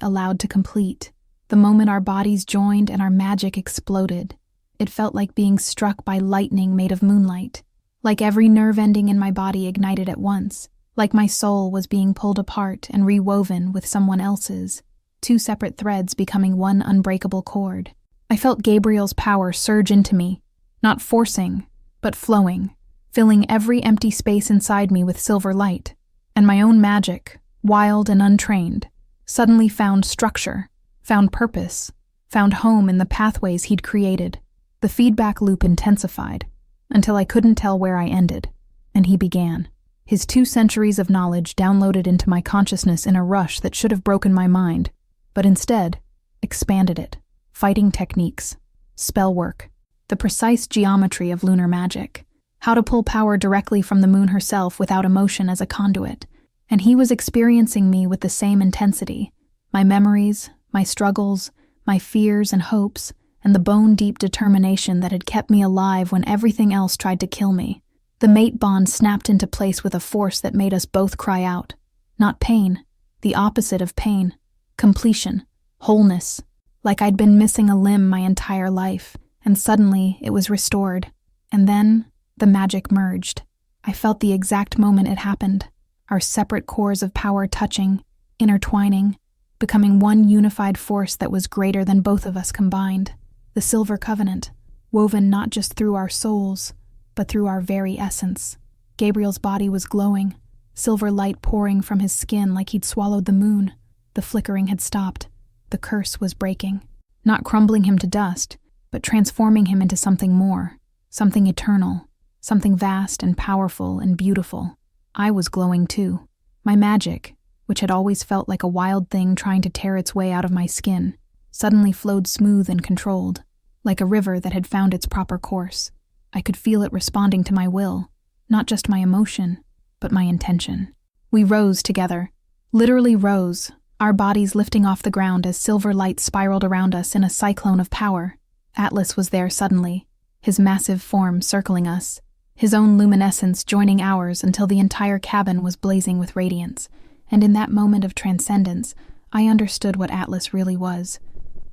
allowed to complete. The moment our bodies joined and our magic exploded. It felt like being struck by lightning made of moonlight. Like every nerve ending in my body ignited at once. Like my soul was being pulled apart and rewoven with someone else's. 2 separate threads becoming one unbreakable cord. I felt Gabriel's power surge into me. Not forcing, but flowing, filling every empty space inside me with silver light. And my own magic, wild and untrained, suddenly found structure, found purpose, found home in the pathways he'd created. The feedback loop intensified, until I couldn't tell where I ended, and he began. His 2 centuries of knowledge downloaded into my consciousness in a rush that should have broken my mind, but instead expanded it. Fighting techniques, spell work, the precise geometry of lunar magic, how to pull power directly from the moon herself without emotion as a conduit. And he was experiencing me with the same intensity. My memories, my struggles, my fears and hopes, and the bone-deep determination that had kept me alive when everything else tried to kill me. The mate bond snapped into place with a force that made us both cry out. Not pain, the opposite of pain, Completion. Wholeness. Like I'd been missing a limb my entire life, and suddenly it was restored. And then the magic merged. I felt the exact moment it happened. Our separate cores of power touching, intertwining, becoming one unified force that was greater than both of us combined. The Silver Covenant, woven not just through our souls, but through our very essence. Gabriel's body was glowing, silver light pouring from his skin like he'd swallowed the moon. The flickering had stopped. The curse was breaking. Not crumbling him to dust, but transforming him into something more, something eternal, something vast and powerful and beautiful. I was glowing too. My magic, which had always felt like a wild thing trying to tear its way out of my skin, suddenly flowed smooth and controlled, like a river that had found its proper course. I could feel it responding to my will, not just my emotion, but my intention. We rose together, literally rose, our bodies lifting off the ground as silver light spiraled around us in a cyclone of power. Atlas was there suddenly, his massive form circling us, his own luminescence joining ours until the entire cabin was blazing with radiance. And in that moment of transcendence, I understood what Atlas really was.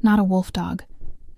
Not a wolf dog,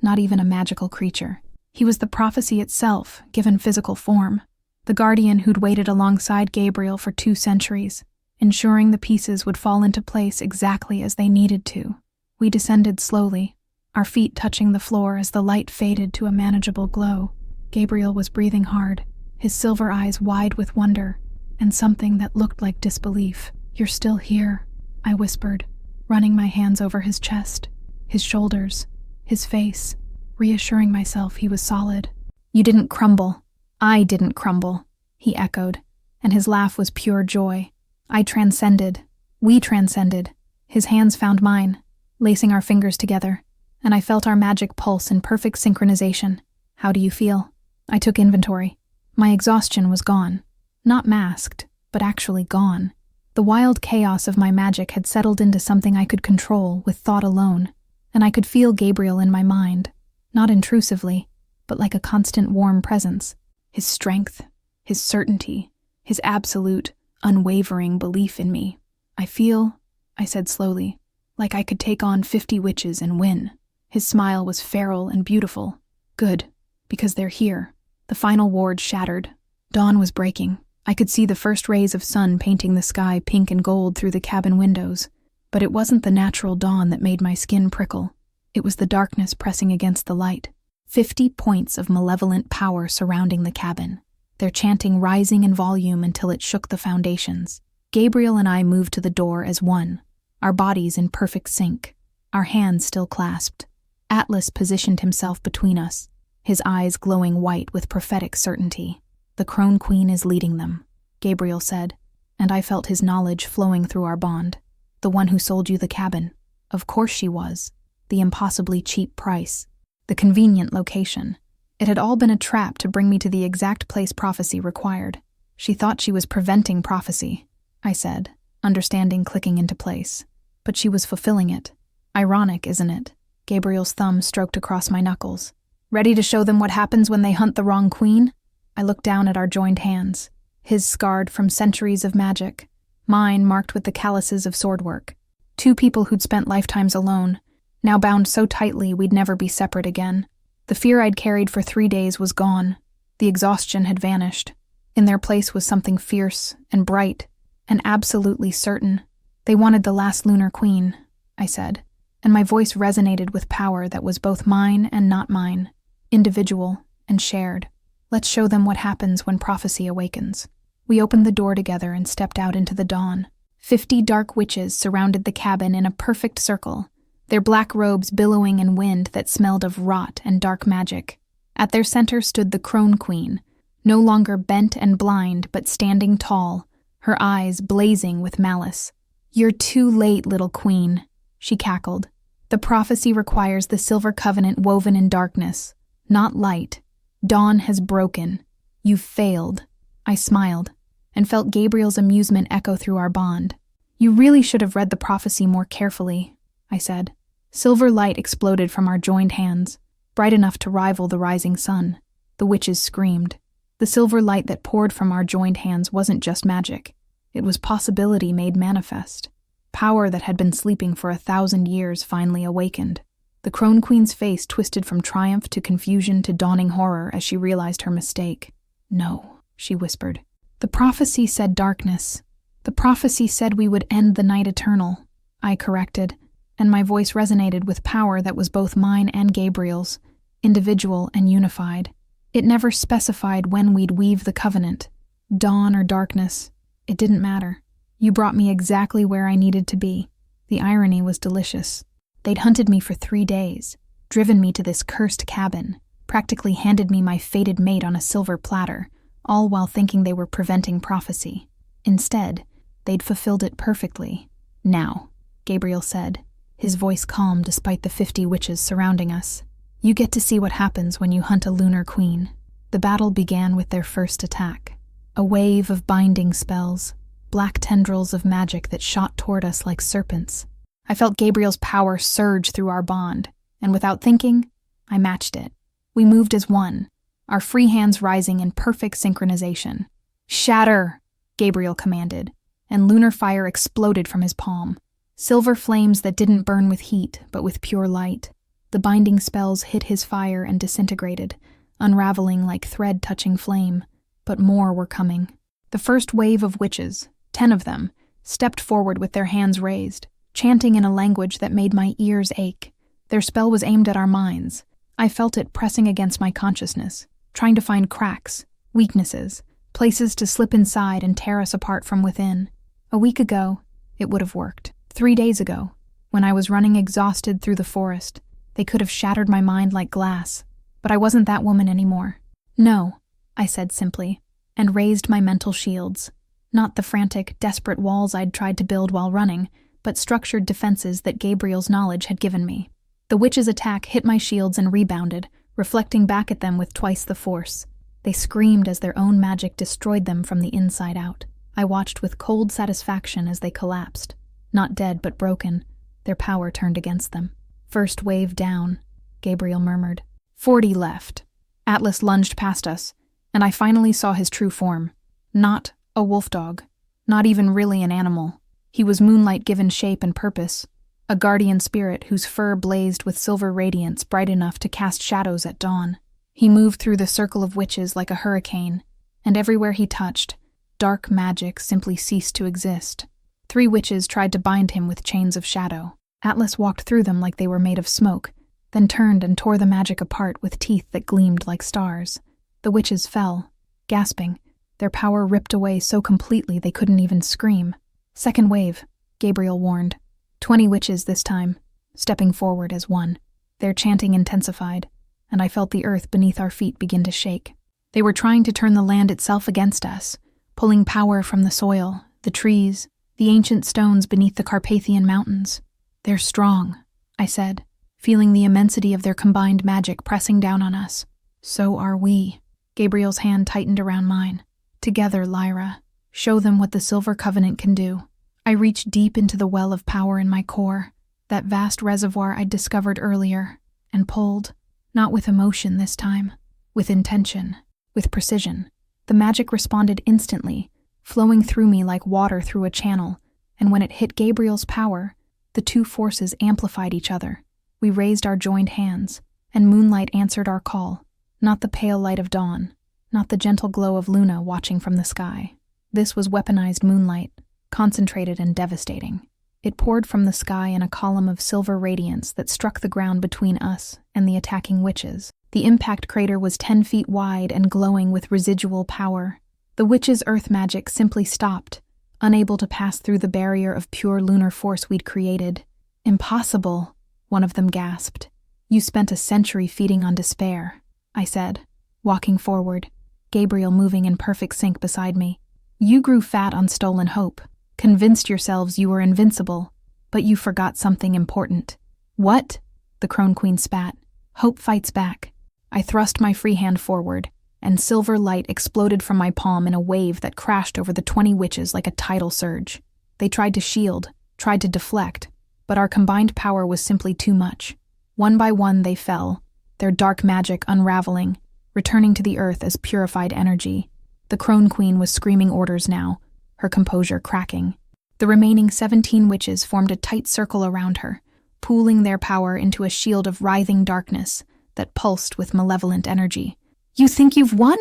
not even a magical creature. He was the prophecy itself, given physical form. The guardian who'd waited alongside Gabriel for 2 centuries, ensuring the pieces would fall into place exactly as they needed to. We descended slowly, our feet touching the floor as the light faded to a manageable glow. Gabriel was breathing hard, his silver eyes wide with wonder, and something that looked like disbelief. "You're still here," I whispered, running my hands over his chest, his shoulders, his face, reassuring myself he was solid. "You didn't crumble. I didn't crumble," he echoed, and his laugh was pure joy. I transcended. We transcended. His hands found mine, lacing our fingers together, and I felt our magic pulse in perfect synchronization. "How do you feel?" I took inventory. My exhaustion was gone. Not masked, but actually gone. The wild chaos of my magic had settled into something I could control with thought alone, and I could feel Gabriel in my mind, not intrusively, but like a constant warm presence. His strength, his certainty, his absolute, unwavering belief in me. I feel," I said slowly, "like I could take on 50 witches and win." His smile was feral and beautiful. "Good, because they're here." The final ward shattered. Dawn was breaking. I could see the first rays of sun painting the sky pink and gold through the cabin windows, but it wasn't the natural dawn that made my skin prickle. It was the darkness pressing against the light. 50 points of malevolent power surrounding the cabin, their chanting rising in volume until it shook the foundations. Gabriel and I moved to the door as one, our bodies in perfect sync, our hands still clasped. Atlas positioned himself between us, his eyes glowing white with prophetic certainty. "The Crone Queen is leading them," Gabriel said, and I felt his knowledge flowing through our bond. "The one who sold you the cabin. Of course she was. The impossibly cheap price. The convenient location. It had all been a trap to bring me to the exact place prophecy required. She thought she was preventing prophecy," I said, understanding clicking into place. "But she was fulfilling it. Ironic, isn't it?" Gabriel's thumb stroked across my knuckles. "Ready to show them what happens when they hunt the wrong queen?" I looked down at our joined hands, his scarred from centuries of magic, mine marked with the calluses of swordwork. 2 people who'd spent lifetimes alone, now bound so tightly we'd never be separate again. The fear I'd carried for 3 days was gone. The exhaustion had vanished. In their place was something fierce and bright and absolutely certain. "They wanted the last lunar queen," I said, and my voice resonated with power that was both mine and not mine, individual and shared. "Let's show them what happens when prophecy awakens." We opened the door together and stepped out into the dawn. 50 dark witches surrounded the cabin in a perfect circle, their black robes billowing in wind that smelled of rot and dark magic. At their center stood the Crone Queen, no longer bent and blind but standing tall, her eyes blazing with malice. "You're too late, little queen," she cackled. "The prophecy requires the silver covenant woven in darkness, not light. Dawn has broken. You've failed." I smiled, and felt Gabriel's amusement echo through our bond. "You really should have read the prophecy more carefully," I said. Silver light exploded from our joined hands, bright enough to rival the rising sun. The witches screamed. The silver light that poured from our joined hands wasn't just magic. It was possibility made manifest. Power that had been sleeping for 1,000 years finally awakened. The Crone Queen's face twisted from triumph to confusion to dawning horror as she realized her mistake. "No," she whispered. "The prophecy said darkness. The prophecy said we would end the night eternal," I corrected, and my voice resonated with power that was both mine and Gabriel's, individual and unified. It never specified when we'd weave the covenant. Dawn or darkness, it didn't matter. You brought me exactly where I needed to be. The irony was delicious. They'd hunted me for 3 days, driven me to this cursed cabin, practically handed me my fated mate on a silver platter, all while thinking they were preventing prophecy. Instead, they'd fulfilled it perfectly. "Now," Gabriel said, his voice calm despite the 50 witches surrounding us. "You get to see what happens when you hunt a lunar queen." The battle began with their first attack. A wave of binding spells, black tendrils of magic that shot toward us like serpents. I felt Gabriel's power surge through our bond, and without thinking, I matched it. We moved as one, our free hands rising in perfect synchronization. "Shatter!" Gabriel commanded, and lunar fire exploded from his palm. Silver flames that didn't burn with heat, but with pure light. The binding spells hit his fire and disintegrated, unraveling like thread touching flame. But more were coming. The first wave of witches, 10 of them, stepped forward with their hands raised, chanting in a language that made my ears ache. Their spell was aimed at our minds. I felt it pressing against my consciousness, trying to find cracks, weaknesses, places to slip inside and tear us apart from within. A week ago, it would have worked. 3 days ago, when I was running exhausted through the forest, they could have shattered my mind like glass. But I wasn't that woman anymore. "No," I said simply, and raised my mental shields. Not the frantic, desperate walls I'd tried to build while running, but structured defenses that Gabriel's knowledge had given me. The witch's attack hit my shields and rebounded, reflecting back at them with twice the force. They screamed as their own magic destroyed them from the inside out. I watched with cold satisfaction as they collapsed. Not dead, but broken. Their power turned against them. "First wave down," Gabriel murmured. 40 left. Atlas lunged past us, and I finally saw his true form. Not a wolf dog. Not even really an animal. He was moonlight given shape and purpose. A guardian spirit whose fur blazed with silver radiance bright enough to cast shadows at dawn. He moved through the circle of witches like a hurricane, and everywhere he touched, dark magic simply ceased to exist. 3 witches tried to bind him with chains of shadow. Atlas walked through them like they were made of smoke, then turned and tore the magic apart with teeth that gleamed like stars. The witches fell, gasping, their power ripped away so completely they couldn't even scream. "Second wave," Gabriel warned. 20 witches this time, stepping forward as one. Their chanting intensified, and I felt the earth beneath our feet begin to shake. They were trying to turn the land itself against us, pulling power from the soil, the trees, the ancient stones beneath the Carpathian mountains. "They're strong," I said, feeling the immensity of their combined magic pressing down on us. "So are we." Gabriel's hand tightened around mine. "Together, Lyra. Show them what the Silver Covenant can do." I reached deep into the well of power in my core, that vast reservoir I'd discovered earlier, and pulled, not with emotion this time, with intention, with precision. The magic responded instantly, flowing through me like water through a channel, and when it hit Gabriel's power, the two forces amplified each other. We raised our joined hands, and moonlight answered our call, not the pale light of dawn, not the gentle glow of Luna watching from the sky. This was weaponized moonlight, concentrated and devastating. It poured from the sky in a column of silver radiance that struck the ground between us and the attacking witches. The impact crater was 10 feet wide and glowing with residual power. The witches' earth magic simply stopped, unable to pass through the barrier of pure lunar force we'd created. "Impossible," one of them gasped. "You spent a century feeding on despair," I said, walking forward, Gabriel moving in perfect sync beside me. "You grew fat on stolen hope, convinced yourselves you were invincible, but you forgot something important." "What?" the Crone Queen spat. "Hope fights back." I thrust my free hand forward, and silver light exploded from my palm in a wave that crashed over the 20 witches like a tidal surge. They tried to shield, tried to deflect, but our combined power was simply too much. One by one they fell, their dark magic unraveling, returning to the earth as purified energy. The Crone Queen was screaming orders now, her composure cracking. The remaining 17 witches formed a tight circle around her, pooling their power into a shield of writhing darkness that pulsed with malevolent energy. "You think you've won?"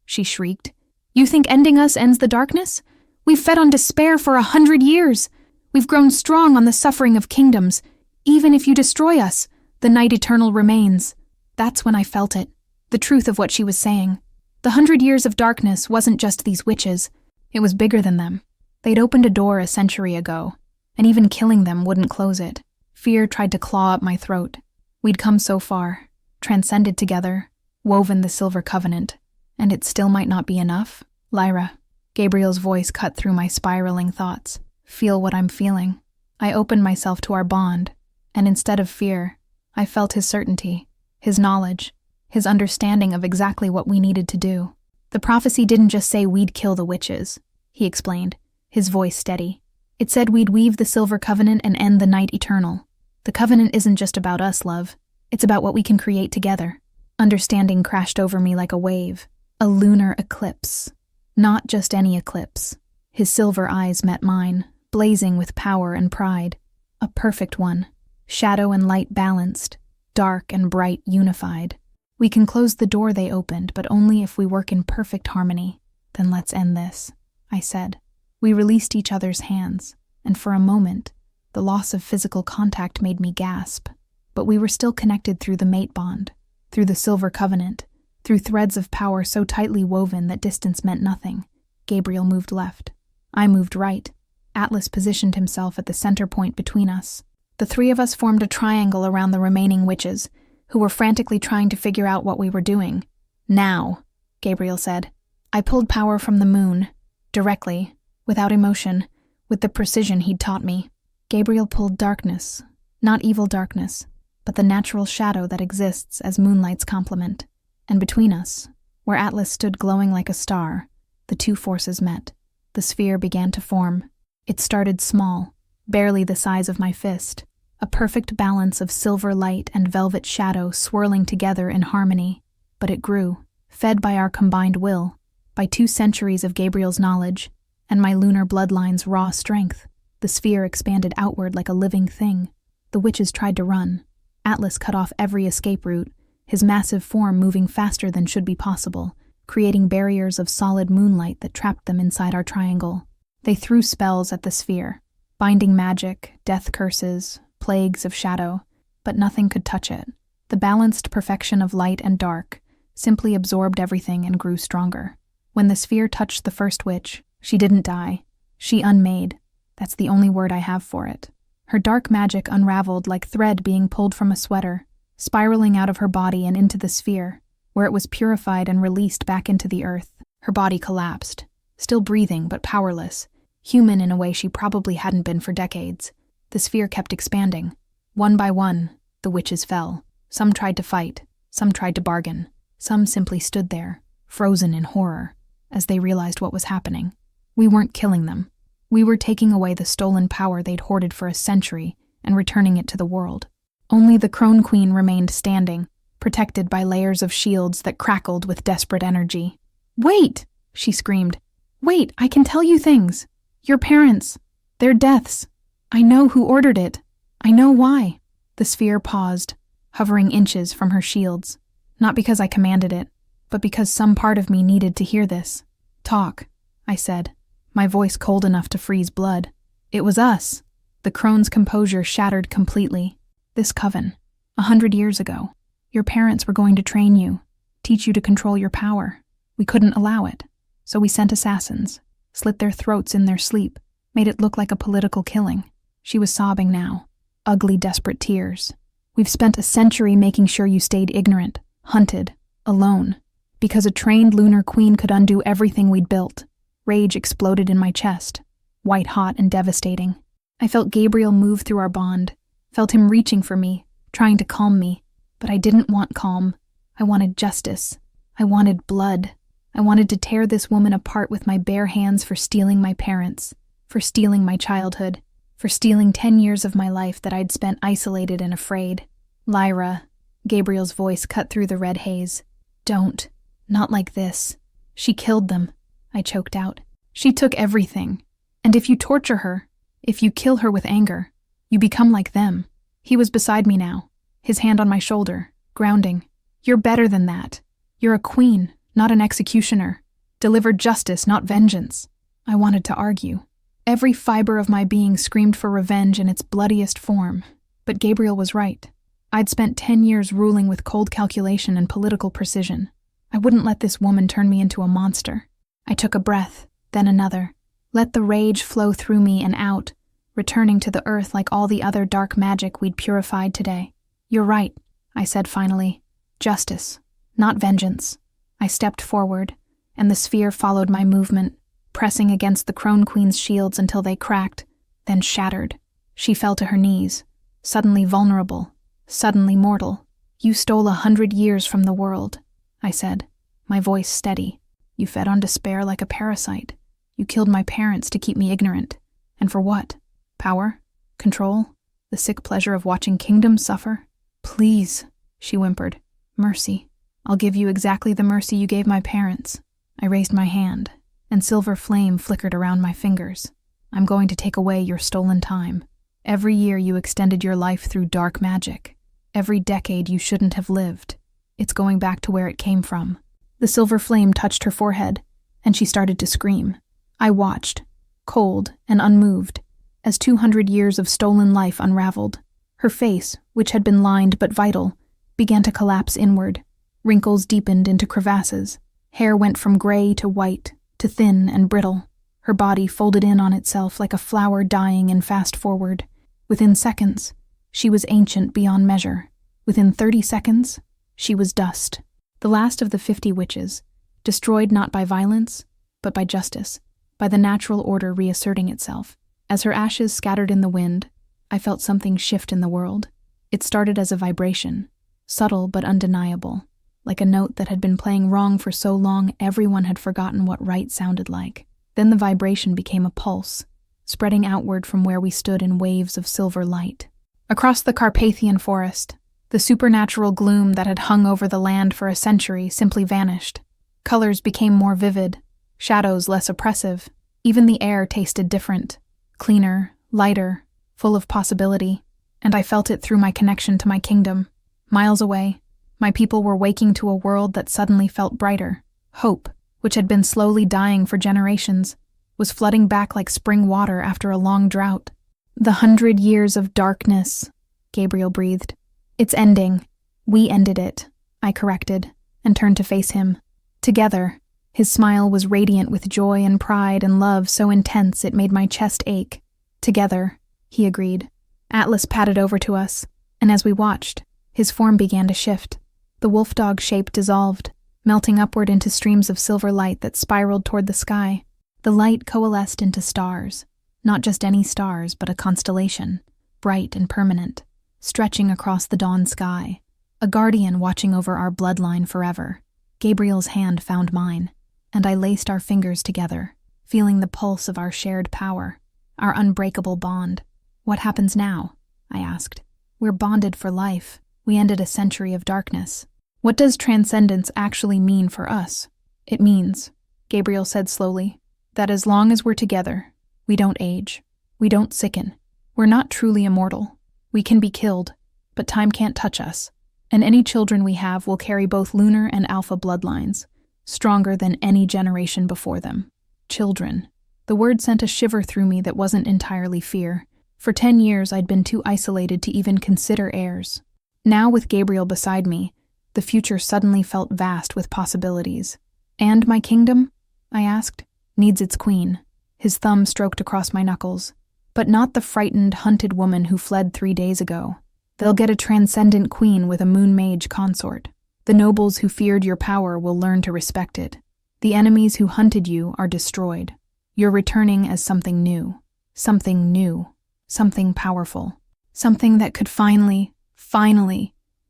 she shrieked. "You think ending us ends the darkness? We've fed on despair for 100 years. We've grown strong on the suffering of kingdoms. Even if you destroy us, the night eternal remains." That's when I felt it, the truth of what she was saying. The 100 years of darkness wasn't just these witches. It was bigger than them. They'd opened a door a century ago, and even killing them wouldn't close it. Fear tried to claw at my throat. We'd come so far, transcended together, woven the Silver Covenant, and it still might not be enough? "Lyra," Gabriel's voice cut through my spiraling thoughts. "Feel what I'm feeling." I opened myself to our bond, and instead of fear, I felt his certainty, his knowledge, his understanding of exactly what we needed to do. "The prophecy didn't just say we'd kill the witches," he explained, his voice steady. "It said we'd weave the Silver Covenant and end the night eternal. The covenant isn't just about us, love. It's about what we can create together." Understanding crashed over me like a wave. A lunar eclipse. Not just any eclipse. His silver eyes met mine, blazing with power and pride. A perfect one. Shadow and light balanced. Dark and bright unified. "We can close the door they opened, but only if we work in perfect harmony. Then let's end this," I said. We released each other's hands, and for a moment, the loss of physical contact made me gasp. But we were still connected through the mate bond, through the Silver Covenant, through threads of power so tightly woven that distance meant nothing. Gabriel moved left. I moved right. Atlas positioned himself at the center point between us. The three of us formed a triangle around the remaining witches, who were frantically trying to figure out what we were doing. "Now," Gabriel said. I pulled power from the moon, directly, without emotion, with the precision he'd taught me. Gabriel pulled darkness, not evil darkness, but the natural shadow that exists as moonlight's complement. And between us, where Atlas stood glowing like a star, the two forces met. The sphere began to form. It started small, barely the size of my fist, a perfect balance of silver light and velvet shadow swirling together in harmony. But it grew, fed by our combined will, by 2 centuries of Gabriel's knowledge, and my lunar bloodline's raw strength. The sphere expanded outward like a living thing. The witches tried to run. Atlas cut off every escape route, his massive form moving faster than should be possible, creating barriers of solid moonlight that trapped them inside our triangle. They threw spells at the sphere, binding magic, death curses, plagues of shadow, but nothing could touch it. The balanced perfection of light and dark simply absorbed everything and grew stronger. When the sphere touched the first witch, she didn't die. She unmade. That's the only word I have for it. Her dark magic unraveled like thread being pulled from a sweater, spiraling out of her body and into the sphere, where it was purified and released back into the earth. Her body collapsed, still breathing but powerless, human in a way she probably hadn't been for decades. The sphere kept expanding. One by one, the witches fell. Some tried to fight, some tried to bargain, some simply stood there, frozen in horror, as they realized what was happening. We weren't killing them. We were taking away the stolen power they'd hoarded for a century and returning it to the world. Only the Crone Queen remained standing, protected by layers of shields that crackled with desperate energy. "Wait!" she screamed. "Wait, I can tell you things. Your parents. Their deaths. I know who ordered it. I know why." The sphere paused, hovering inches from her shields. Not because I commanded it, but because some part of me needed to hear this. "Talk," I said, my voice cold enough to freeze blood. "It was us." The crone's composure shattered completely. "This coven, 100 years ago. Your parents were going to train you, teach you to control your power. We couldn't allow it, so we sent assassins, slit their throats in their sleep, made it look like a political killing." She was sobbing now, ugly, desperate tears. "We've spent a century making sure you stayed ignorant, hunted, alone, because a trained lunar queen could undo everything we'd built." Rage exploded in my chest, white-hot and devastating. I felt Gabriel move through our bond, felt him reaching for me, trying to calm me. But I didn't want calm. I wanted justice. I wanted blood. I wanted to tear this woman apart with my bare hands for stealing my parents, for stealing my childhood, for stealing 10 years of my life that I'd spent isolated and afraid. "Lyra," Gabriel's voice cut through the red haze. "Don't. Not like this. She killed them," I choked out. "She took everything. And if you torture her, If you kill her with anger, you become like them. He was beside me now, his hand on my shoulder, grounding. You're better than that. You're a queen, not an executioner. Deliver justice, not vengeance. I wanted to argue. Every fiber of my being screamed for revenge in its bloodiest form. But Gabriel was right. I'd spent 10 years ruling with cold calculation and political precision. I wouldn't let this woman turn me into a monster. I took a breath, then another. Let the rage flow through me and out, returning to the earth like all the other dark magic we'd purified today. You're right, I said finally. Justice, not vengeance. I stepped forward, and the sphere followed my movement, pressing against the Crone Queen's shields until they cracked, then shattered. She fell to her knees, suddenly vulnerable, suddenly mortal. You stole 100 years from the world, I said, my voice steady. You fed on despair like a parasite. You killed my parents to keep me ignorant. And for what? Power? Control? The sick pleasure of watching kingdoms suffer? Please, she whimpered. Mercy. I'll give you exactly the mercy you gave my parents. I raised my hand, and silver flame flickered around my fingers. I'm going to take away your stolen time. Every year you extended your life through dark magic. Every decade you shouldn't have lived. It's going back to where it came from. The silver flame touched her forehead, and she started to scream. I watched, cold and unmoved, as 200 years of stolen life unraveled. Her face, which had been lined but vital, began to collapse inward. Wrinkles deepened into crevasses. Hair went from gray to white, to thin and brittle. Her body folded in on itself like a flower dying in fast forward. Within seconds, she was ancient beyond measure. Within 30 seconds, she was dust. The last of the 50 witches, destroyed not by violence, but by justice, by the natural order reasserting itself. As her ashes scattered in the wind, I felt something shift in the world. It started as a vibration, subtle but undeniable, like a note that had been playing wrong for so long everyone had forgotten what right sounded like. Then the vibration became a pulse, spreading outward from where we stood in waves of silver light. Across the Carpathian forest, the supernatural gloom that had hung over the land for a century simply vanished. Colors became more vivid, shadows less oppressive. Even the air tasted different, cleaner, lighter, full of possibility, and I felt it through my connection to my kingdom. Miles away, my people were waking to a world that suddenly felt brighter. Hope, which had been slowly dying for generations, was flooding back like spring water after a long drought. The 100 years of darkness, Gabriel breathed. It's ending. We ended it, I corrected, and turned to face him. Together, his smile was radiant with joy and pride and love so intense it made my chest ache. Together, he agreed. Atlas padded over to us, and as we watched, his form began to shift. The wolf dog shape dissolved, melting upward into streams of silver light that spiraled toward the sky. The light coalesced into stars, not just any stars, but a constellation, bright and permanent, stretching across the dawn sky, a guardian watching over our bloodline forever. Gabriel's hand found mine, and I laced our fingers together, feeling the pulse of our shared power, our unbreakable bond. What happens now? I asked. We're bonded for life. We ended a century of darkness. What does transcendence actually mean for us? It means, Gabriel said slowly, that as long as we're together, we don't age. We don't sicken. We're not truly immortal. We can be killed, but time can't touch us. And any children we have will carry both lunar and alpha bloodlines, stronger than any generation before them. Children. The word sent a shiver through me that wasn't entirely fear. For 10 years I'd been too isolated to even consider heirs. Now with Gabriel beside me, the future suddenly felt vast with possibilities. And my kingdom? I asked. Needs its queen. His thumb stroked across my knuckles. But not the frightened, hunted woman who fled 3 days ago. They'll get a transcendent queen with a moon mage consort. The nobles who feared your power will learn to respect it. The enemies who hunted you are destroyed. You're returning as something new. Something new. Something powerful. Something that could finally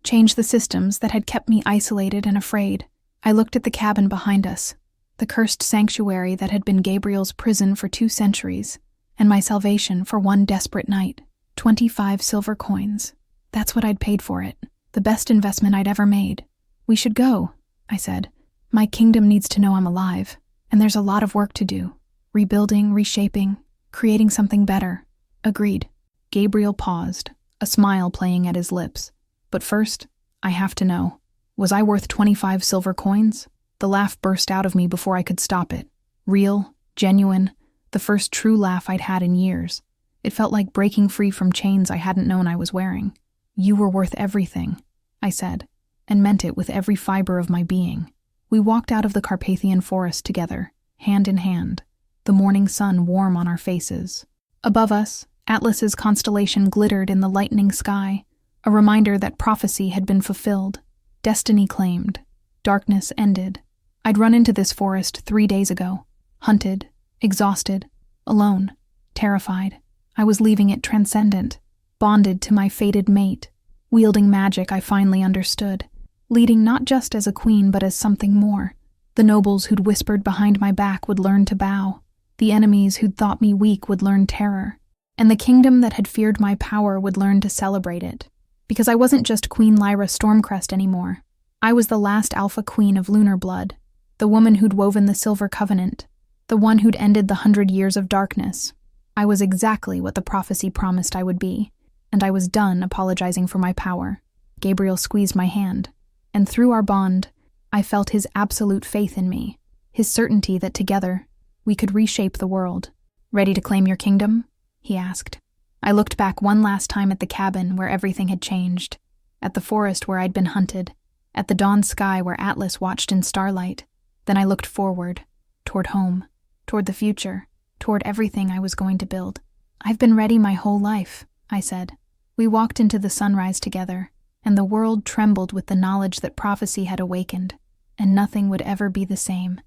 change the systems that had kept me isolated and afraid. I looked at the cabin behind us, the cursed sanctuary that had been Gabriel's prison for 2 centuries, and my salvation for one desperate night. 25 silver coins. That's what I'd paid for it. The best investment I'd ever made. We should go, I said. My kingdom needs to know I'm alive, and there's a lot of work to do. Rebuilding, reshaping, creating something better. Agreed. Gabriel paused, a smile playing at his lips. But first, I have to know, was I worth 25 silver coins? The laugh burst out of me before I could stop it. Real, genuine, the first true laugh I'd had in years. It felt like breaking free from chains I hadn't known I was wearing. You were worth everything, I said, and meant it with every fiber of my being. We walked out of the Carpathian forest together, hand in hand, the morning sun warm on our faces. Above us, Atlas's constellation glittered in the lightening sky, a reminder that prophecy had been fulfilled, destiny claimed, darkness ended. I'd run into this forest 3 days ago, hunted, exhausted, alone, terrified. I was leaving it transcendent, bonded to my fated mate, wielding magic I finally understood, leading not just as a queen but as something more. The nobles who'd whispered behind my back would learn to bow. The enemies who'd thought me weak would learn terror. And the kingdom that had feared my power would learn to celebrate it. Because I wasn't just Queen Lyra Stormcrest anymore. I was the last alpha queen of lunar blood, the woman who'd woven the Silver Covenant, the one who'd ended the 100 years of darkness. I was exactly what the prophecy promised I would be, and I was done apologizing for my power. Gabriel squeezed my hand, and through our bond, I felt his absolute faith in me, his certainty that together, we could reshape the world. Ready to claim your kingdom? He asked. I looked back one last time at the cabin where everything had changed, at the forest where I'd been hunted, at the dawn sky where Atlas watched in starlight. Then I looked forward, toward home, toward the future, toward everything I was going to build. I've been ready my whole life, I said. We walked into the sunrise together, and the world trembled with the knowledge that prophecy had awakened, and nothing would ever be the same.